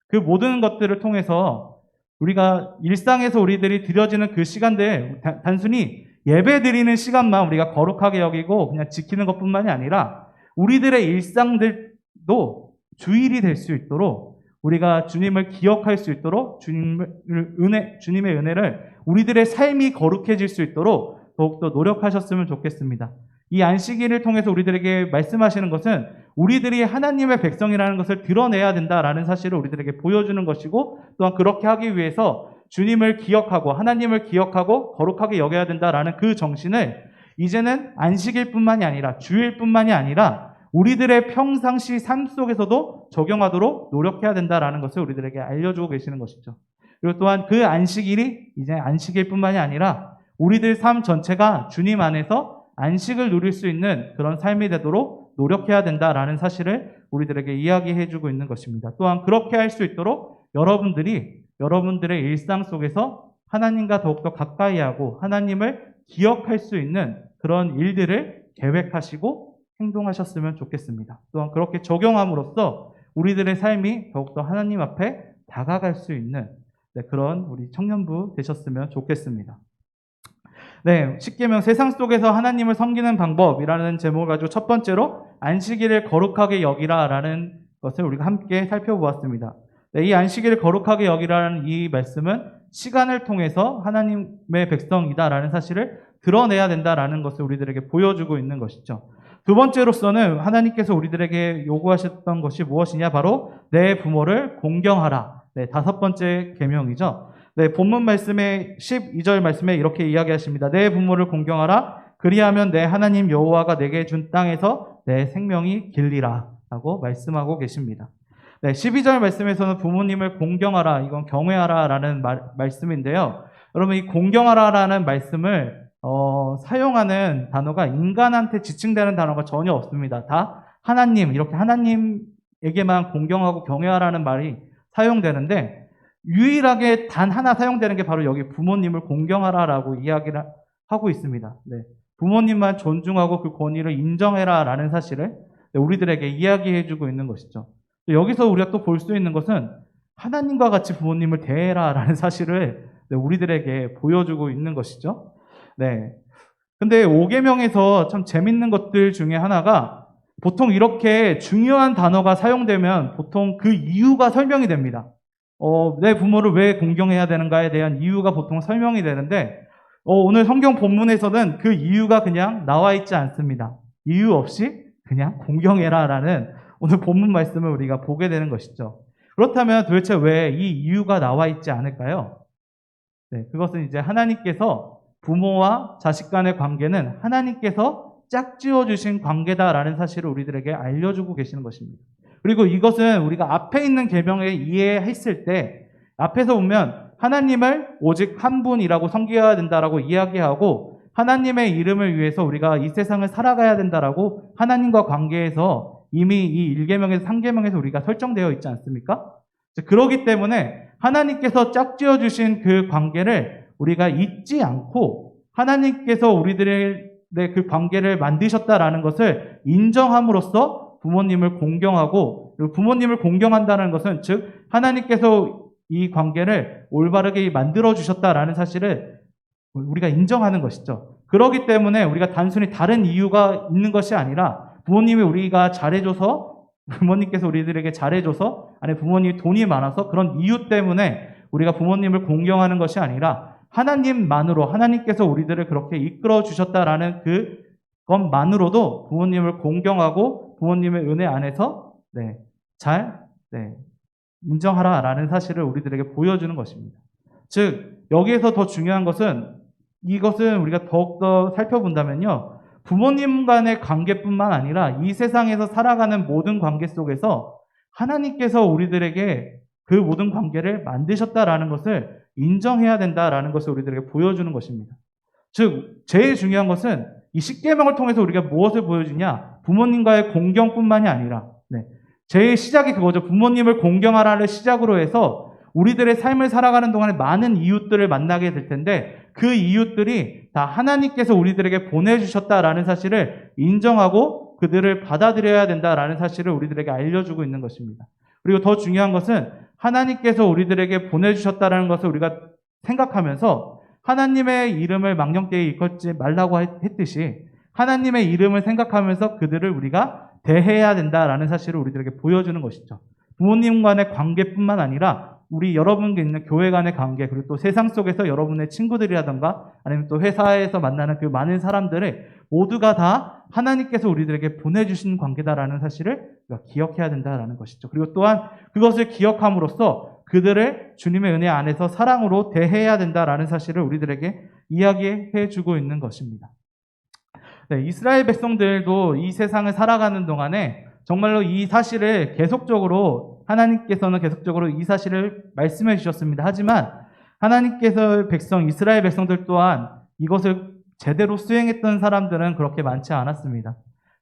그 모든 것들을 통해서 우리가 일상에서 우리들이 드려지는 그 시간들 단순히 예배 드리는 시간만 우리가 거룩하게 여기고 그냥 지키는 것뿐만이 아니라 우리들의 일상들도 주일이 될 수 있도록 우리가 주님을 기억할 수 있도록 주님의 은혜를 우리들의 삶이 거룩해질 수 있도록 더욱더 노력하셨으면 좋겠습니다. 이 안식일을 통해서 우리들에게 말씀하시는 것은 우리들이 하나님의 백성이라는 것을 드러내야 된다라는 사실을 우리들에게 보여주는 것이고 또한 그렇게 하기 위해서 주님을 기억하고 하나님을 기억하고 거룩하게 여겨야 된다라는 그 정신을 이제는 안식일뿐만이 아니라 주일뿐만이 아니라 우리들의 평상시 삶 속에서도 적용하도록 노력해야 된다라는 것을 우리들에게 알려주고 계시는 것이죠. 그리고 또한 그 안식일이 이제 안식일뿐만이 아니라 우리들 삶 전체가 주님 안에서 안식을 누릴 수 있는 그런 삶이 되도록 노력해야 된다라는 사실을 우리들에게 이야기해주고 있는 것입니다. 또한 그렇게 할 수 있도록 여러분들의 일상 속에서 하나님과 더욱더 가까이 하고 하나님을 기억할 수 있는 그런 일들을 계획하시고 행동하셨으면 좋겠습니다. 또한 그렇게 적용함으로써 우리들의 삶이 더욱더 하나님 앞에 다가갈 수 있는 그런 우리 청년부 되셨으면 좋겠습니다. 십계명 세상 속에서 하나님을 섬기는 방법이라는 제목을 가지고 첫 번째로 안식일을 거룩하게 여기라라는 것을 우리가 함께 살펴보았습니다. 이 안식일을 거룩하게 여기라는 이 말씀은 시간을 통해서 하나님의 백성이다라는 사실을 드러내야 된다라는 것을 우리들에게 보여주고 있는 것이죠. 두 번째로서는 하나님께서 우리들에게 요구하셨던 것이 무엇이냐? 바로 내 부모를 공경하라. 다섯 번째 계명이죠. 본문 말씀의 12절 말씀에 이렇게 이야기하십니다. 내 부모를 공경하라. 그리하면 내 하나님 여호와가 내게 준 땅에서 내 생명이 길리라. 라고 말씀하고 계십니다. 12절 말씀에서는 부모님을 공경하라. 이건 경외하라 라는 말씀인데요. 여러분, 이 공경하라 라는 말씀을 사용하는 단어가 인간한테 지칭되는 단어가 전혀 없습니다. 다 하나님, 이렇게 하나님에게만 공경하고 경외하라는 말이 사용되는데, 유일하게 단 하나 사용되는 게 바로 여기 부모님을 공경하라라고 이야기를 하고 있습니다. 네. 부모님만 존중하고 그 권위를 인정해라라는 사실을 우리들에게 이야기해주고 있는 것이죠. 여기서 우리가 또 볼 수 있는 것은 하나님과 같이 부모님을 대해라라는 사실을 우리들에게 보여주고 있는 것이죠. 네. 근데 5계명에서 참 재밌는 것들 중에 하나가, 보통 이렇게 중요한 단어가 사용되면 보통 그 이유가 설명이 됩니다. 내 부모를 왜 공경해야 되는가에 대한 이유가 보통 설명이 되는데, 오늘 성경 본문에서는 그 이유가 그냥 나와 있지 않습니다. 이유 없이 그냥 공경해라라는 오늘 본문 말씀을 우리가 보게 되는 것이죠. 그렇다면 도대체 왜 이 이유가 나와 있지 않을까요? 네, 그것은 이제 하나님께서 부모와 자식 간의 관계는 하나님께서 짝지어 주신 관계다라는 사실을 우리들에게 알려주고 계시는 것입니다. 그리고 이것은 우리가 앞에 있는 계명에 이해했을 때, 앞에서 보면 하나님을 오직 한 분이라고 섬겨야 된다라고 이야기하고, 하나님의 이름을 위해서 우리가 이 세상을 살아가야 된다라고 하나님과 관계에서 이미 이 1계명에서 3계명에서 우리가 설정되어 있지 않습니까? 그렇기 때문에 하나님께서 짝지어 주신 그 관계를 우리가 잊지 않고, 하나님께서 우리들의 그 관계를 만드셨다라는 것을 인정함으로써 부모님을 공경하고, 그리고 부모님을 공경한다는 것은 즉 하나님께서 이 관계를 올바르게 만들어 주셨다라는 사실을 우리가 인정하는 것이죠. 그렇기 때문에 우리가 단순히 다른 이유가 있는 것이 아니라, 부모님이 우리가 잘해줘서, 부모님께서 우리들에게 잘해줘서, 아니 부모님이 돈이 많아서 그런 이유 때문에 우리가 부모님을 공경하는 것이 아니라, 하나님만으로, 하나님께서 우리들을 그렇게 이끌어 주셨다라는 그것만으로도 부모님을 공경하고 부모님의 은혜 안에서 잘 인정하라라는 사실을 우리들에게 보여주는 것입니다. 즉 여기에서 더 중요한 것은, 이것은 우리가 더욱더 살펴본다면요, 부모님 간의 관계뿐만 아니라 이 세상에서 살아가는 모든 관계 속에서 하나님께서 우리들에게 그 모든 관계를 만드셨다라는 것을 인정해야 된다라는 것을 우리들에게 보여주는 것입니다. 즉 제일 중요한 것은 이 10계명을 통해서 우리가 무엇을 보여주냐, 부모님과의 공경뿐만이 아니라 제일 시작이 그거죠. 부모님을 공경하라를 시작으로 해서 우리들의 삶을 살아가는 동안에 많은 이웃들을 만나게 될 텐데, 그 이웃들이 다 하나님께서 우리들에게 보내주셨다라는 사실을 인정하고 그들을 받아들여야 된다라는 사실을 우리들에게 알려주고 있는 것입니다. 그리고 더 중요한 것은 하나님께서 우리들에게 보내주셨다라는 것을 우리가 생각하면서 하나님의 이름을 망령되이 일컫지 말라고 했듯이, 하나님의 이름을 생각하면서 그들을 우리가 대해야 된다라는 사실을 우리들에게 보여주는 것이죠. 부모님 간의 관계뿐만 아니라 우리 여러분께 있는 교회 간의 관계, 그리고 또 세상 속에서 여러분의 친구들이라던가 아니면 또 회사에서 만나는 그 많은 사람들을 모두가 다 하나님께서 우리들에게 보내주신 관계다라는 사실을 우리가 기억해야 된다라는 것이죠. 그리고 또한 그것을 기억함으로써 그들을 주님의 은혜 안에서 사랑으로 대해야 된다라는 사실을 우리들에게 이야기해 주고 있는 것입니다. 이스라엘 백성들도 이 세상을 살아가는 동안에 정말로 이 사실을 계속적으로, 하나님께서는 계속적으로 이 사실을 말씀해 주셨습니다. 하지만 하나님께서 이스라엘 백성들 또한 이것을 제대로 수행했던 사람들은 그렇게 많지 않았습니다.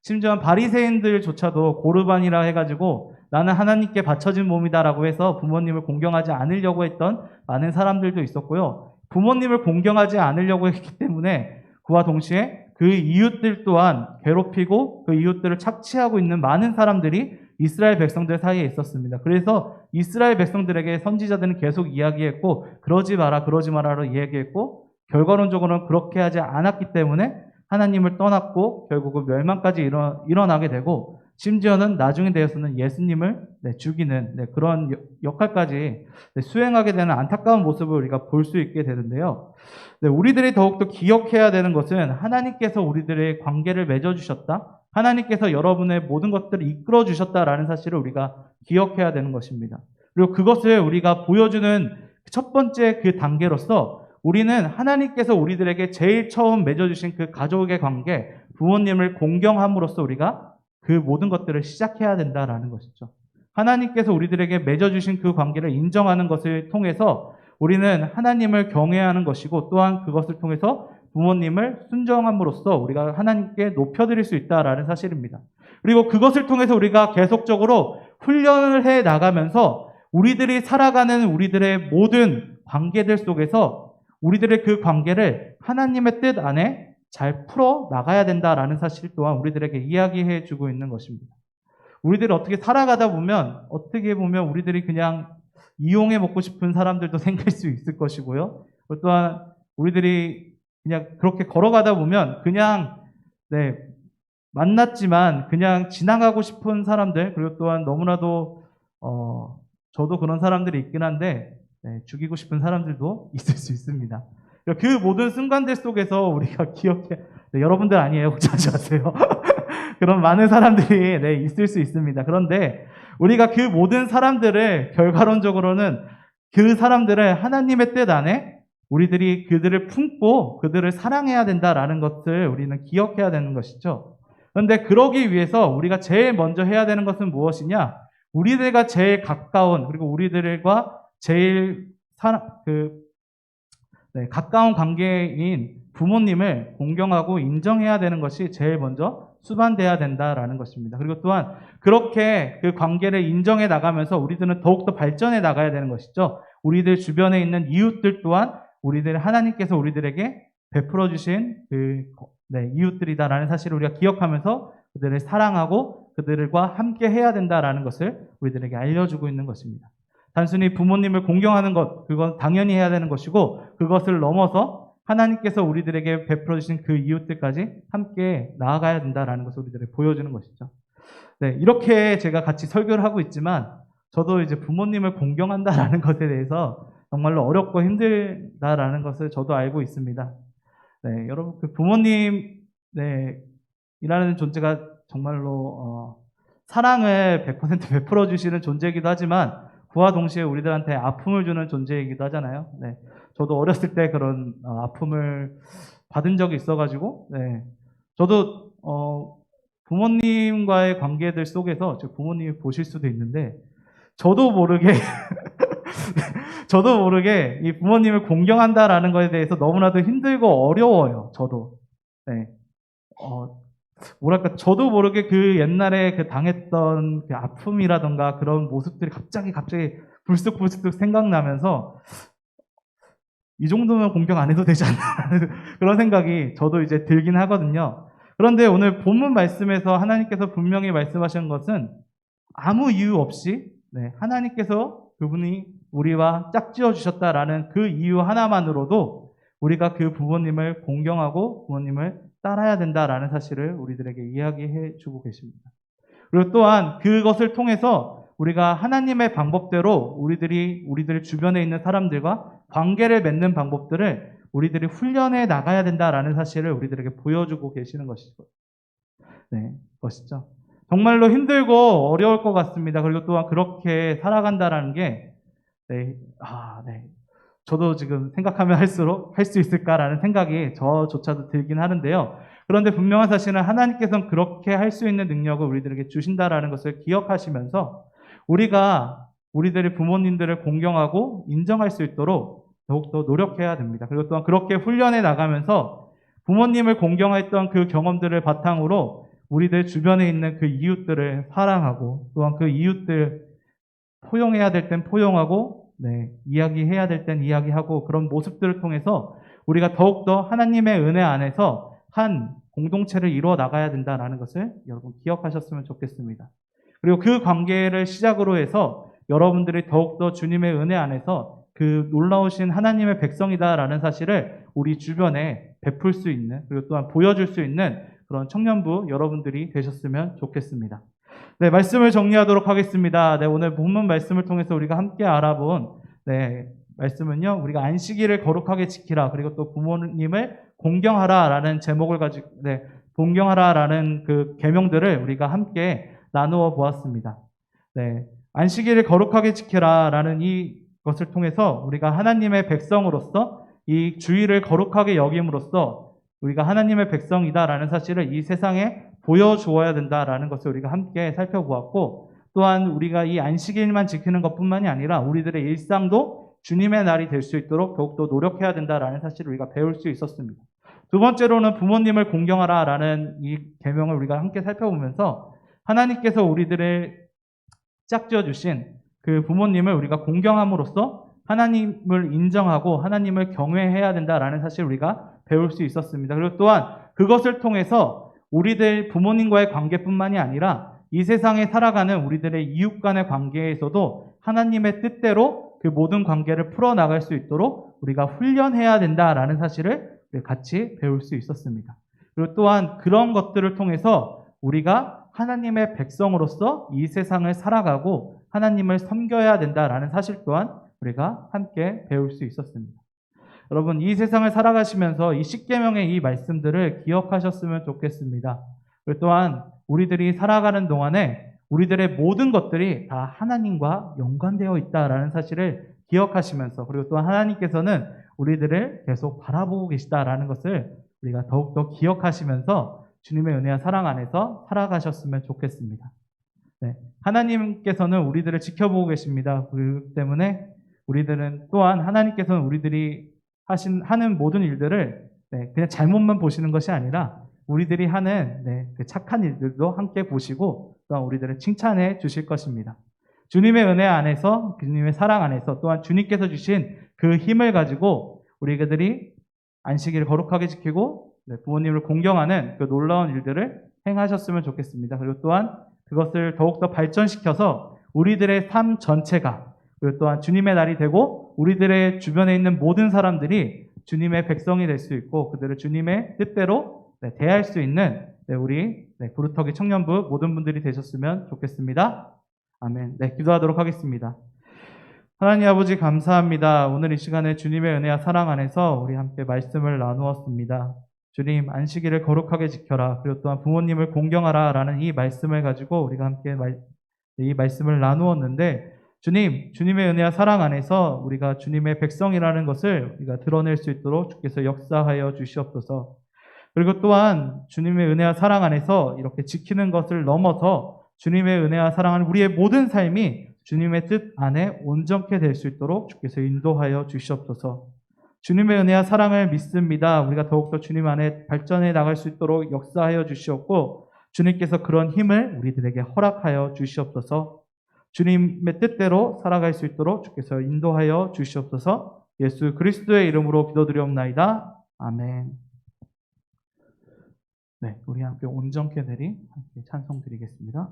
심지어 바리새인들조차도 고르반이라 해가지고 나는 하나님께 바쳐진 몸이다라고 해서 부모님을 공경하지 않으려고 했던 많은 사람들도 있었고요. 부모님을 공경하지 않으려고 했기 때문에 그와 동시에 그 이웃들 또한 괴롭히고 그 이웃들을 착취하고 있는 많은 사람들이 이스라엘 백성들 사이에 있었습니다. 그래서 이스라엘 백성들에게 선지자들은 계속 이야기했고, 그러지 마라로 이야기했고, 결과론적으로는 그렇게 하지 않았기 때문에 하나님을 떠났고 결국은 멸망까지 일어나게 되고, 심지어는 나중에 되어서는 예수님을 죽이는 그런 역할까지 수행하게 되는 안타까운 모습을 우리가 볼 수 있게 되는데요. 우리들이 더욱더 기억해야 되는 것은 하나님께서 우리들의 관계를 맺어주셨다, 하나님께서 여러분의 모든 것들을 이끌어 주셨다라는 사실을 우리가 기억해야 되는 것입니다. 그리고 그것을 우리가 보여주는 첫 번째 그 단계로서 우리는 하나님께서 우리들에게 제일 처음 맺어주신 그 가족의 관계, 부모님을 공경함으로써 우리가 그 모든 것들을 시작해야 된다라는 것이죠. 하나님께서 우리들에게 맺어주신 그 관계를 인정하는 것을 통해서 우리는 하나님을 경외하는 것이고, 또한 그것을 통해서 부모님을 순종함으로써 우리가 하나님께 높여드릴 수 있다라는 사실입니다. 그리고 그것을 통해서 우리가 계속적으로 훈련을 해 나가면서 우리들이 살아가는 우리들의 모든 관계들 속에서 우리들의 그 관계를 하나님의 뜻 안에 잘 풀어 나가야 된다라는 사실 또한 우리들에게 이야기해 주고 있는 것입니다. 우리들이 어떻게 살아가다 보면 어떻게 보면 우리들이 그냥 이용해 먹고 싶은 사람들도 생길 수 있을 것이고요. 또한 우리들이 그냥 그렇게 걸어가다 보면 그냥 만났지만 그냥 지나가고 싶은 사람들, 그리고 또한 너무나도 저도 그런 사람들이 있긴 한데 죽이고 싶은 사람들도 있을 수 있습니다. 그 모든 순간들 속에서 우리가 여러분들 아니에요. 걱정하지 마세요. 그런 많은 사람들이 있을 수 있습니다. 그런데 우리가 그 모든 사람들을 결과론적으로는 그 사람들을 하나님의 뜻 안에 우리들이 그들을 품고 그들을 사랑해야 된다라는 것을 우리는 기억해야 되는 것이죠. 그런데 그러기 위해서 우리가 제일 먼저 해야 되는 것은 무엇이냐? 우리들과 제일 가까운, 그리고 우리들과 제일 가까운 관계인 부모님을 공경하고 인정해야 되는 것이 제일 먼저 수반돼야 된다라는 것입니다. 그리고 또한 그렇게 그 관계를 인정해 나가면서 우리들은 더욱더 발전해 나가야 되는 것이죠. 우리들 주변에 있는 이웃들 또한 우리들 하나님께서 우리들에게 베풀어 주신 이웃들이다라는 사실을 우리가 기억하면서 그들을 사랑하고 그들과 함께 해야 된다라는 것을 우리들에게 알려주고 있는 것입니다. 단순히 부모님을 공경하는 것, 그건 당연히 해야 되는 것이고, 그것을 넘어서 하나님께서 우리들에게 베풀어 주신 그 이웃들까지 함께 나아가야 된다라는 것을 우리들에게 보여주는 것이죠. 이렇게 제가 같이 설교를 하고 있지만 저도 이제 부모님을 공경한다라는 것에 대해서 정말로 어렵고 힘들다라는 것을 저도 알고 있습니다. 여러분, 그 부모님 이라는 존재가 정말로 사랑을 100% 베풀어 주시는 존재이기도 하지만 그와 동시에 우리들한테 아픔을 주는 존재이기도 하잖아요. 저도 어렸을 때 그런 아픔을 받은 적이 있어가지고, 저도 부모님과의 관계들 속에서 부모님이 보실 수도 있는데 저도 모르게 이 부모님을 공경한다라는 것에 대해서 너무나도 힘들고 어려워요. 저도. 뭐랄까, 저도 모르게 그 옛날에 그 당했던 그 아픔이라던가 그런 모습들이 갑자기 불쑥 생각나면서 이 정도면 공경 안 해도 되지 않나 그런 생각이 저도 이제 들긴 하거든요. 그런데 오늘 본문 말씀에서 하나님께서 분명히 말씀하신 것은 아무 이유 없이 하나님께서 그분이 우리와 짝지어 주셨다라는 그 이유 하나만으로도 우리가 그 부모님을 공경하고 부모님을 따라야 된다라는 사실을 우리들에게 이야기해 주고 계십니다. 그리고 또한 그것을 통해서 우리가 하나님의 방법대로 우리들 주변에 있는 사람들과 관계를 맺는 방법들을 우리들이 훈련해 나가야 된다라는 사실을 우리들에게 보여주고 계시는 것이죠. 정말로 힘들고 어려울 것 같습니다. 그리고 또한 그렇게 살아간다라는 게 저도 지금 생각하면 할수록 할 수 있을까라는 생각이 저조차도 들긴 하는데요. 그런데 분명한 사실은 하나님께서는 그렇게 할 수 있는 능력을 우리들에게 주신다라는 것을 기억하시면서 우리가 우리들의 부모님들을 공경하고 인정할 수 있도록 더욱더 노력해야 됩니다. 그리고 또한 그렇게 훈련해 나가면서 부모님을 공경했던 그 경험들을 바탕으로 우리들 주변에 있는 그 이웃들을 사랑하고 또한 그 이웃들 포용해야 될 땐 포용하고 이야기해야 될 땐 이야기하고 그런 모습들을 통해서 우리가 더욱더 하나님의 은혜 안에서 한 공동체를 이루어 나가야 된다는 것을 여러분 기억하셨으면 좋겠습니다. 그리고 그 관계를 시작으로 해서 여러분들이 더욱더 주님의 은혜 안에서 그 놀라우신 하나님의 백성이다라는 사실을 우리 주변에 베풀 수 있는 그리고 또한 보여줄 수 있는 그런 청년부 여러분들이 되셨으면 좋겠습니다. 말씀을 정리하도록 하겠습니다. 오늘 본문 말씀을 통해서 우리가 함께 알아본 말씀은요, 우리가 안식일을 거룩하게 지키라, 그리고 또 부모님을 공경하라라는 제목을 가지고 공경하라라는 그 계명들을 우리가 함께 나누어 보았습니다. 안식일을 거룩하게 지키라라는 이것을 통해서 우리가 하나님의 백성으로서 이 주일을 거룩하게 여김으로써 우리가 하나님의 백성이다라는 사실을 이 세상에 보여주어야 된다라는 것을 우리가 함께 살펴보았고, 또한 우리가 이 안식일만 지키는 것뿐만이 아니라 우리들의 일상도 주님의 날이 될 수 있도록 더욱더 노력해야 된다라는 사실을 우리가 배울 수 있었습니다. 두 번째로는 부모님을 공경하라라는 이 계명을 우리가 함께 살펴보면서 하나님께서 우리들을 짝지어 주신 그 부모님을 우리가 공경함으로써 하나님을 인정하고 하나님을 경외해야 된다라는 사실을 우리가 배울 수 있었습니다. 그리고 또한 그것을 통해서 우리들 부모님과의 관계뿐만이 아니라 이 세상에 살아가는 우리들의 이웃 간의 관계에서도 하나님의 뜻대로 그 모든 관계를 풀어나갈 수 있도록 우리가 훈련해야 된다라는 사실을 같이 배울 수 있었습니다. 그리고 또한 그런 것들을 통해서 우리가 하나님의 백성으로서 이 세상을 살아가고 하나님을 섬겨야 된다라는 사실 또한 우리가 함께 배울 수 있었습니다. 여러분, 이 세상을 살아가시면서 이 십계명의 이 말씀들을 기억하셨으면 좋겠습니다. 그리고 또한 우리들이 살아가는 동안에 우리들의 모든 것들이 다 하나님과 연관되어 있다라는 사실을 기억하시면서, 그리고 또 하나님께서는 우리들을 계속 바라보고 계시다라는 것을 우리가 더욱더 기억하시면서 주님의 은혜와 사랑 안에서 살아가셨으면 좋겠습니다. 네, 하나님께서는 우리들을 지켜보고 계십니다. 그렇기 때문에 우리들은 또한 하나님께서는 우리들이 하는 모든 일들을 그냥 잘못만 보시는 것이 아니라 우리들이 하는 그 착한 일들도 함께 보시고 또한 우리들을 칭찬해 주실 것입니다. 주님의 은혜 안에서, 주님의 사랑 안에서, 또한 주님께서 주신 그 힘을 가지고 우리들이 안식일을 거룩하게 지키고 부모님을 공경하는 그 놀라운 일들을 행하셨으면 좋겠습니다. 그리고 또한 그것을 더욱더 발전시켜서 우리들의 삶 전체가, 그리고 또한 주님의 날이 되고 우리들의 주변에 있는 모든 사람들이 주님의 백성이 될 수 있고 그들을 주님의 뜻대로 대할 수 있는 우리 구루터기 청년부 모든 분들이 되셨으면 좋겠습니다. 아멘. 기도하도록 하겠습니다. 하나님 아버지 감사합니다. 오늘 이 시간에 주님의 은혜와 사랑 안에서 우리 함께 말씀을 나누었습니다. 주님, 안식일을 거룩하게 지켜라. 그리고 또한 부모님을 공경하라 라는 이 말씀을 가지고 우리가 함께 이 말씀을 나누었는데, 주님, 주님의 은혜와 사랑 안에서 우리가 주님의 백성이라는 것을 우리가 드러낼 수 있도록 주께서 역사하여 주시옵소서. 그리고 또한 주님의 은혜와 사랑 안에서 이렇게 지키는 것을 넘어서 주님의 은혜와 사랑하는 우리의 모든 삶이 주님의 뜻 안에 온전케 될 수 있도록 주께서 인도하여 주시옵소서. 주님의 은혜와 사랑을 믿습니다. 우리가 더욱더 주님 안에 발전해 나갈 수 있도록 역사하여 주시옵고 주님께서 그런 힘을 우리들에게 허락하여 주시옵소서. 주님의 뜻대로 살아갈 수 있도록 주께서 인도하여 주시옵소서. 예수 그리스도의 이름으로 기도드리옵나이다. 아멘. 우리 함께 온전케 되리 함께 찬송 드리겠습니다.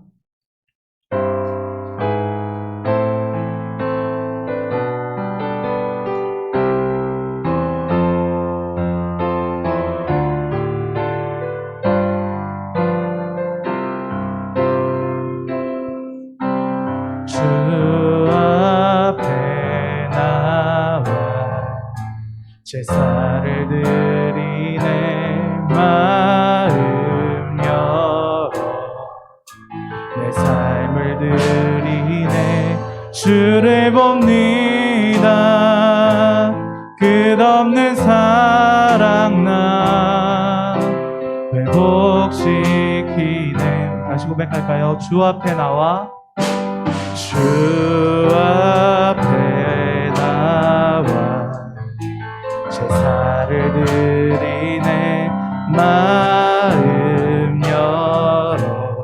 주 앞에 나와 제사를 드리네. 마음 열어 내 삶을 드리네. 주를 봅니다. 끝없는 사랑 나 회복시키네. 다시 고백할까요? 주 앞에 나와, 주 앞에 나와 제사를 드리네. 마음 열어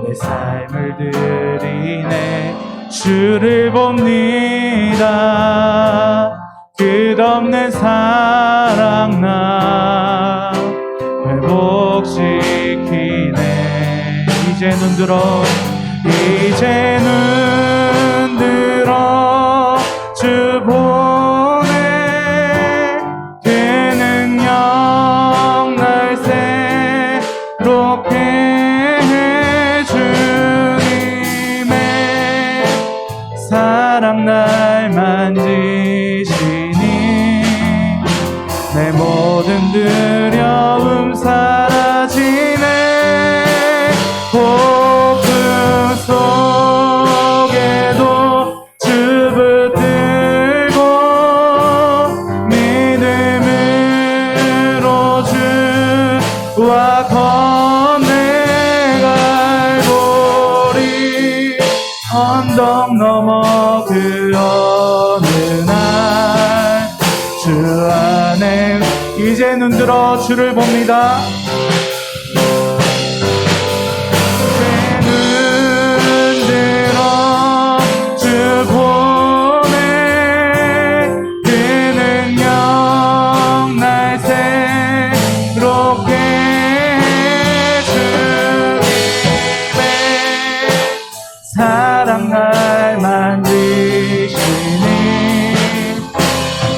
내 삶을 드리네. 주를 봅니다. 끝없는 사랑 나 회복시키네. 이제 눈 들어, 이제 눈 들어 주 보내. 그 능력 날 새롭게 해. 주님의 사랑 날 만지시니 내 모든 두려움 사라지네. 속에도 주 붙들고 믿음으로 주와 건네갈 고리. 언덕 넘어 그 어느 날 주 안에 이제 이제 눈들어 주를 봅니다. 사랑 날 만지시니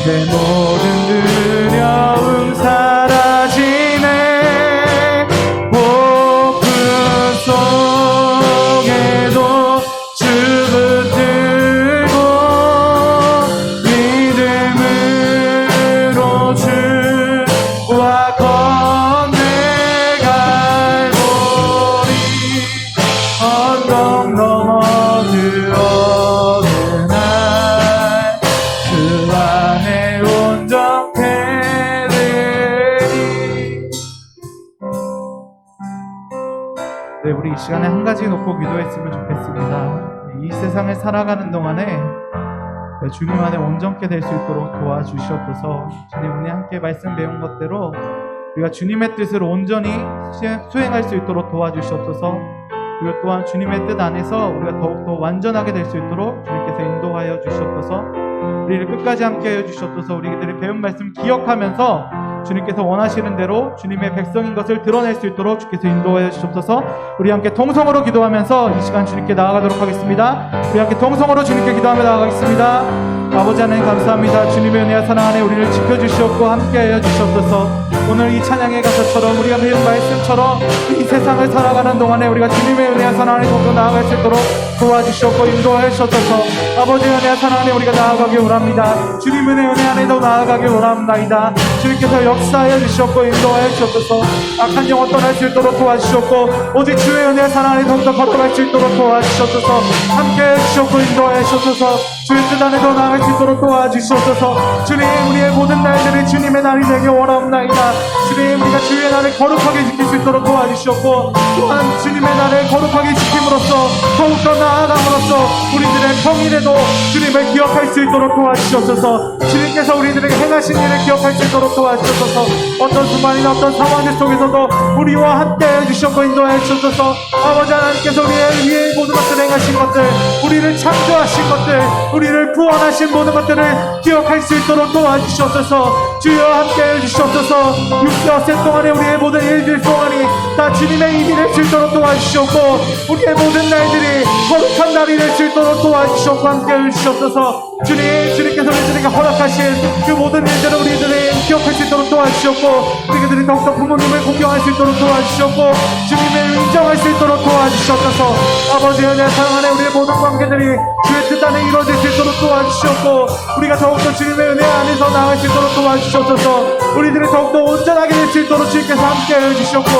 내 모든 두려움 사라지네. 폭풍 속에도 주 붙들고 믿음으로 주와 건너갈 보리. 언덕 넘어 들어오는 날 그 안에 온전케 되리. 네, 우리 이 시간에 한 가지 놓고 기도했으면 좋겠습니다. 이 세상을 살아가는 동안에 주님 안에 온전케 될 수 있도록 도와주시옵소서. 주님, 오늘 함께 말씀 배운 것대로 우리가 주님의 뜻을 온전히 수행할 수 있도록 도와주시옵소서. 그리고 또한 주님의 뜻 안에서 우리가 더욱더 완전하게 될 수 있도록 주님께서 인도하여 주시옵소서. 우리를 끝까지 함께하여 주시옵소서. 우리들이 배운 말씀 기억하면서 주님께서 원하시는 대로 주님의 백성인 것을 드러낼 수 있도록 주께서 인도하여 주시옵소서. 우리 함께 통성으로 기도하면서 이 시간 주님께 나아가도록 하겠습니다. 우리 함께 통성으로 주님께 기도하며 나아가겠습니다. 아버지 하나님 감사합니다. 주님의 은혜와 사랑 안에 우리를 지켜주시옵고 함께하여 주시옵소서. 오늘 이 찬양의 가사처럼 우리가 배운 말씀처럼 이 세상을 살아가는 동안에 우리가 주님의 은혜와 사랑 안에 더욱더 나아갈 수 있도록 도와주시옵고 인도하여 주시옵소서. 아버지의 은혜와 사랑 안에 우리가 나아가길 원합니다. 주님의 은혜 안에도 나아가길 원합니다. 주님께서 역사하여 주시옵고 인도하여 주시옵소서. 악한 영혼 떠날 수 있도록 도와주시옵고 오직 주의 은혜와 사랑 안에 더욱더 걸어갈 수 있도록 도와주시옵소서. 함께해 주시옵고 인도하여 주시옵소서. 주의 뜻 안에도 나아갈 수 있도록 도와주시옵소서. 주님, 우리의 모든 날들이 주님의 날이 되길 원합니다. 주님, 우리가 주의 날을 거룩하게 지킬 수 있도록 도와주시옵고 또한 주님의 날을 거룩하게 지킴으로써 더욱더 나아감으로써 우리들의 평일에도 주님을 기억할 수 있도록 도와주시옵소서. 주님께서 우리들에게 행하신 일을 기억할 수 있도록 도와주시옵소서. 어떤 순간이나 어떤 상황 속에서도 우리와 함께 해주시옵고 인도해 주옵소서. 아버지 하나님께서 우리의 위에 모든 것을 행하신 것들, 우리를 창조하신 것들, 우리를 구원하신 모든 것들을 기억할 수 있도록 도와주시옵소서. 주여 함께 해주시옵소서. 6개월 동안에 우리의 모든 일들 동안이 다 주님의 일이 될 수 있도록 도와주시옵고 우리의 모든 날들이 거룩한 날이 될 수 있도록 도와주시옵고 함께 해주시옵소서. 주님께서 우리들에게 허락하신 그 모든 일들을 우리들이 기억할 수 있도록 도와주시옵고 우리들이 더욱더 부모님을 공경할 수 있도록 도와주시옵고 주님을 인정할 수 있도록 도와주시옵소서. 아버지의 은혜 사랑 안에 우리의 모든 관계들이 주의 뜻 안에 이루어질 수 있도록 도와주시옵고 우리가 더욱더 주님의 은혜 안에서 나아갈 수 있도록 도와주시옵소서. 우리들이 더욱더 온전하게 될 수 있도록 주님께서 함께 해주시옵고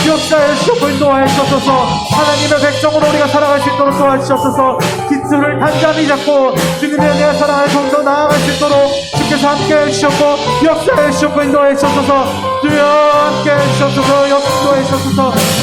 역사해 주시옵고 인도하여 주옵소서. 하나님의 백성으로 우리가 살아갈 수 있도록 도와주시옵소서. 기초를 단단히 잡고 주님의 은혜와 사랑 안에 더욱더 나아갈 수 있도록 주께서 함께 해주시옵고 역사해 주시옵고 인도하여 주옵소서. 주여 함께 해주시옵소서. 인도하여 주옵소서.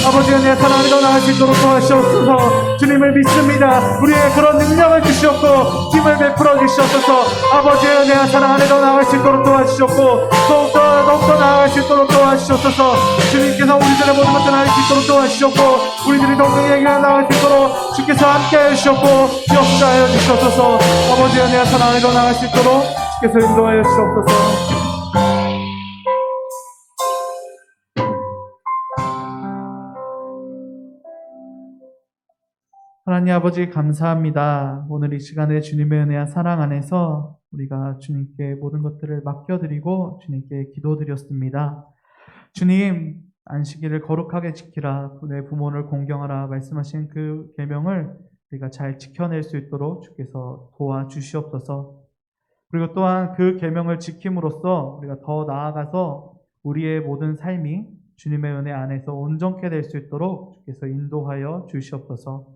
아버지의 은혜와 사랑 안에 더 나아갈 수 있도록 도와주시옵소서. 주님을 믿습니다. 우리의 그런 능력을 주시옵고 힘을 베풀어 주시옵소서. 아버지의 은혜와 사랑 안에 더 나아갈 수 있도록 도와주시옵고 더욱더 나아갈 수 있도록 도와주시옵소서. 주님께서 우리들의 모든 것을 알 수 있도록 도와주시옵고 우리들이 더욱더 얘기가 나아갈 수 있도록 주께서 함께 해주시옵고 역사하여 주시옵소서. 아버지의 은혜와 사랑 안에 더 나아갈 수 있도록 주께서 인도하여 주시옵소서. 하나님 아버지 감사합니다. 오늘 이 시간에 주님의 은혜와 사랑 안에서 우리가 주님께 모든 것들을 맡겨드리고 주님께 기도드렸습니다. 주님, 안식일을 거룩하게 지키라, 내 부모를 공경하라 말씀하신 그 계명을 우리가 잘 지켜낼 수 있도록 주께서 도와주시옵소서. 그리고 또한 그 계명을 지킴으로써 우리가 더 나아가서 우리의 모든 삶이 주님의 은혜 안에서 온전케 될 수 있도록 주께서 인도하여 주시옵소서.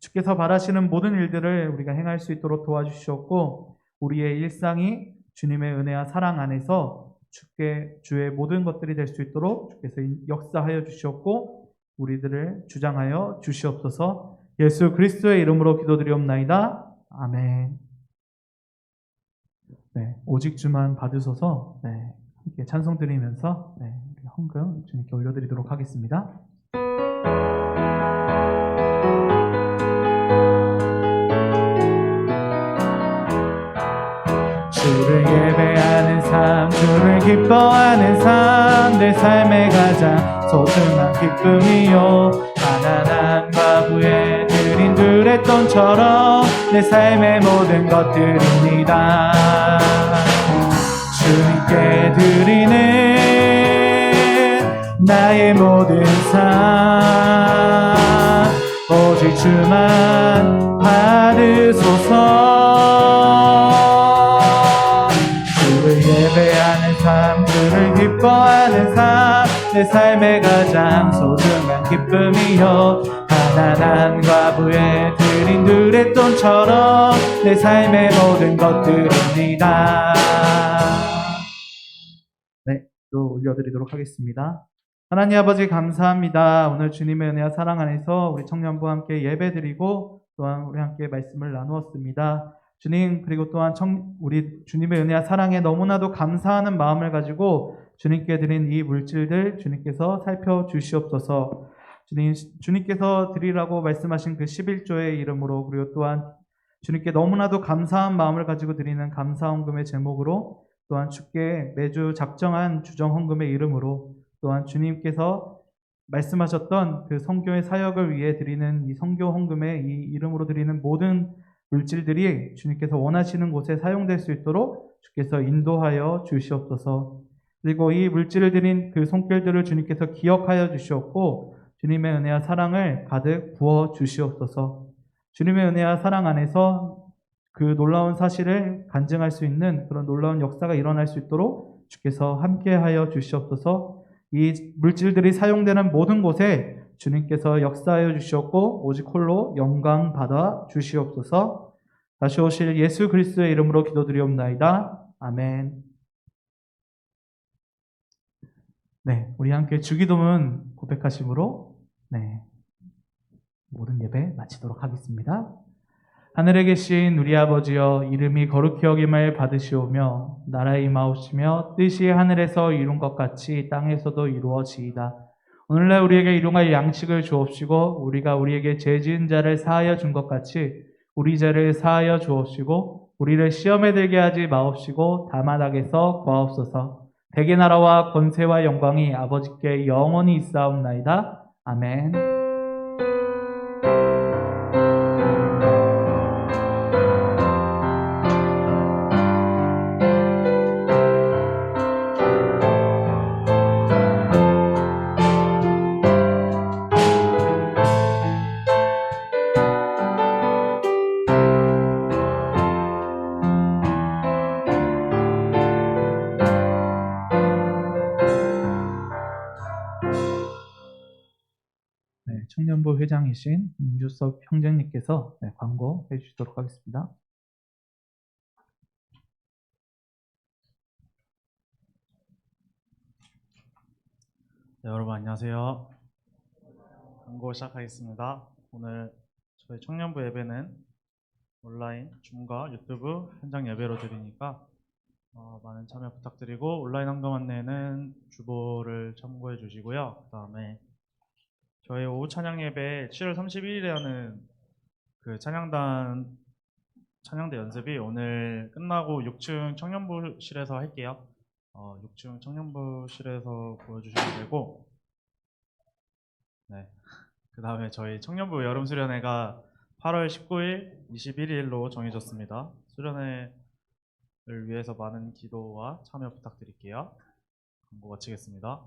주께서 바라시는 모든 일들을 우리가 행할 수 있도록 도와주시옵고 우리의 일상이 주님의 은혜와 사랑 안에서 주의 모든 것들이 될 수 있도록 주께서 역사하여 주시옵고 우리들을 주장하여 주시옵소서. 예수 그리스도의 이름으로 기도드리옵나이다. 아멘. 네, 오직 주만 받으소서. 네, 이렇게 찬송 드리면서 우리 헌금 주님께 올려드리도록 하겠습니다. 주를 예배하는 삶, 주를 기뻐하는 삶, 내 삶의 가장 소중한 기쁨이요. 가난한 과부의 드린 두레돈처럼 내 삶의 모든 것들입니다. 주님께 드리는 나의 모든 삶, 오직 주만 받으소서. 주를 예배하는 삶, 주를 기뻐하는 삶, 내 삶의 가장 소중한 기쁨이요. 가난한 과부의 드린 두레돈처럼 내 삶의 모든 것들입니다. 네, 또 올려드리도록 하겠습니다. 하나님 아버지 감사합니다. 오늘 주님의 은혜와 사랑 안에서 우리 청년부와 함께 예배드리고 또한 우리 함께 말씀을 나누었습니다. 주님, 그리고 또한 우리 주님의 은혜와 사랑에 너무나도 감사하는 마음을 가지고 주님께 드린 이 물질들 주님께서 살펴주시옵소서. 주님께서 드리라고 말씀하신 그 11조의 이름으로, 그리고 또한 주님께 너무나도 감사한 마음을 가지고 드리는 감사헌금의 제목으로, 또한 주께 매주 작정한 주정헌금의 이름으로, 또한 주님께서 말씀하셨던 그 선교의 사역을 위해 드리는 이 선교 헌금의 이 이름으로 드리는 모든 물질들이 주님께서 원하시는 곳에 사용될 수 있도록 주께서 인도하여 주시옵소서. 그리고 이 물질을 드린 그 손길들을 주님께서 기억하여 주시옵고 주님의 은혜와 사랑을 가득 부어 주시옵소서. 주님의 은혜와 사랑 안에서 그 놀라운 사실을 간증할 수 있는 그런 놀라운 역사가 일어날 수 있도록 주께서 함께하여 주시옵소서. 이 물질들이 사용되는 모든 곳에 주님께서 역사하여 주시옵고 오직 홀로 영광 받아 주시옵소서. 다시 오실 예수 그리스도의 이름으로 기도드리옵나이다. 아멘. 네, 우리 함께 주기도문 고백하심으로 모든 예배 마치도록 하겠습니다. 하늘에 계신 우리 아버지여, 이름이 거룩히 여김을 받으시오며 나라의 임하옵시며 뜻이 하늘에서 이룬 것 같이 땅에서도 이루어지이다. 오늘날 우리에게 일용할 양식을 주옵시고 우리가 우리에게 죄 지은 자를 사하여 준 것 같이 우리 죄를 사하여 주옵시고 우리를 시험에 들게 하지 마옵시고 다만 악에서 구하옵소서. 대개 나라와 권세와 영광이 아버지께 영원히 있사옵나이다. 아멘. 청년부 회장이신 임주섭 형제님께서 광고해 주시도록 하겠습니다. 네, 여러분 안녕하세요. 광고 시작하겠습니다. 오늘 저희 청년부 예배는 온라인, 줌과 유튜브 현장 예배로 드리니까 많은 참여 부탁드리고 온라인 헌금 안내는 주보를 참고해 주시고요. 그 다음에 저희 오후 찬양 예배 7월 31일에 하는 그 찬양대 연습이 오늘 끝나고 6층 청년부실에서 할게요. 6층 청년부실에서 보여주시면 되고, 네. 그 다음에 저희 청년부 여름 수련회가 8월 19일, 21일로 정해졌습니다. 수련회를 위해서 많은 기도와 참여 부탁드릴게요. 광고 마치겠습니다.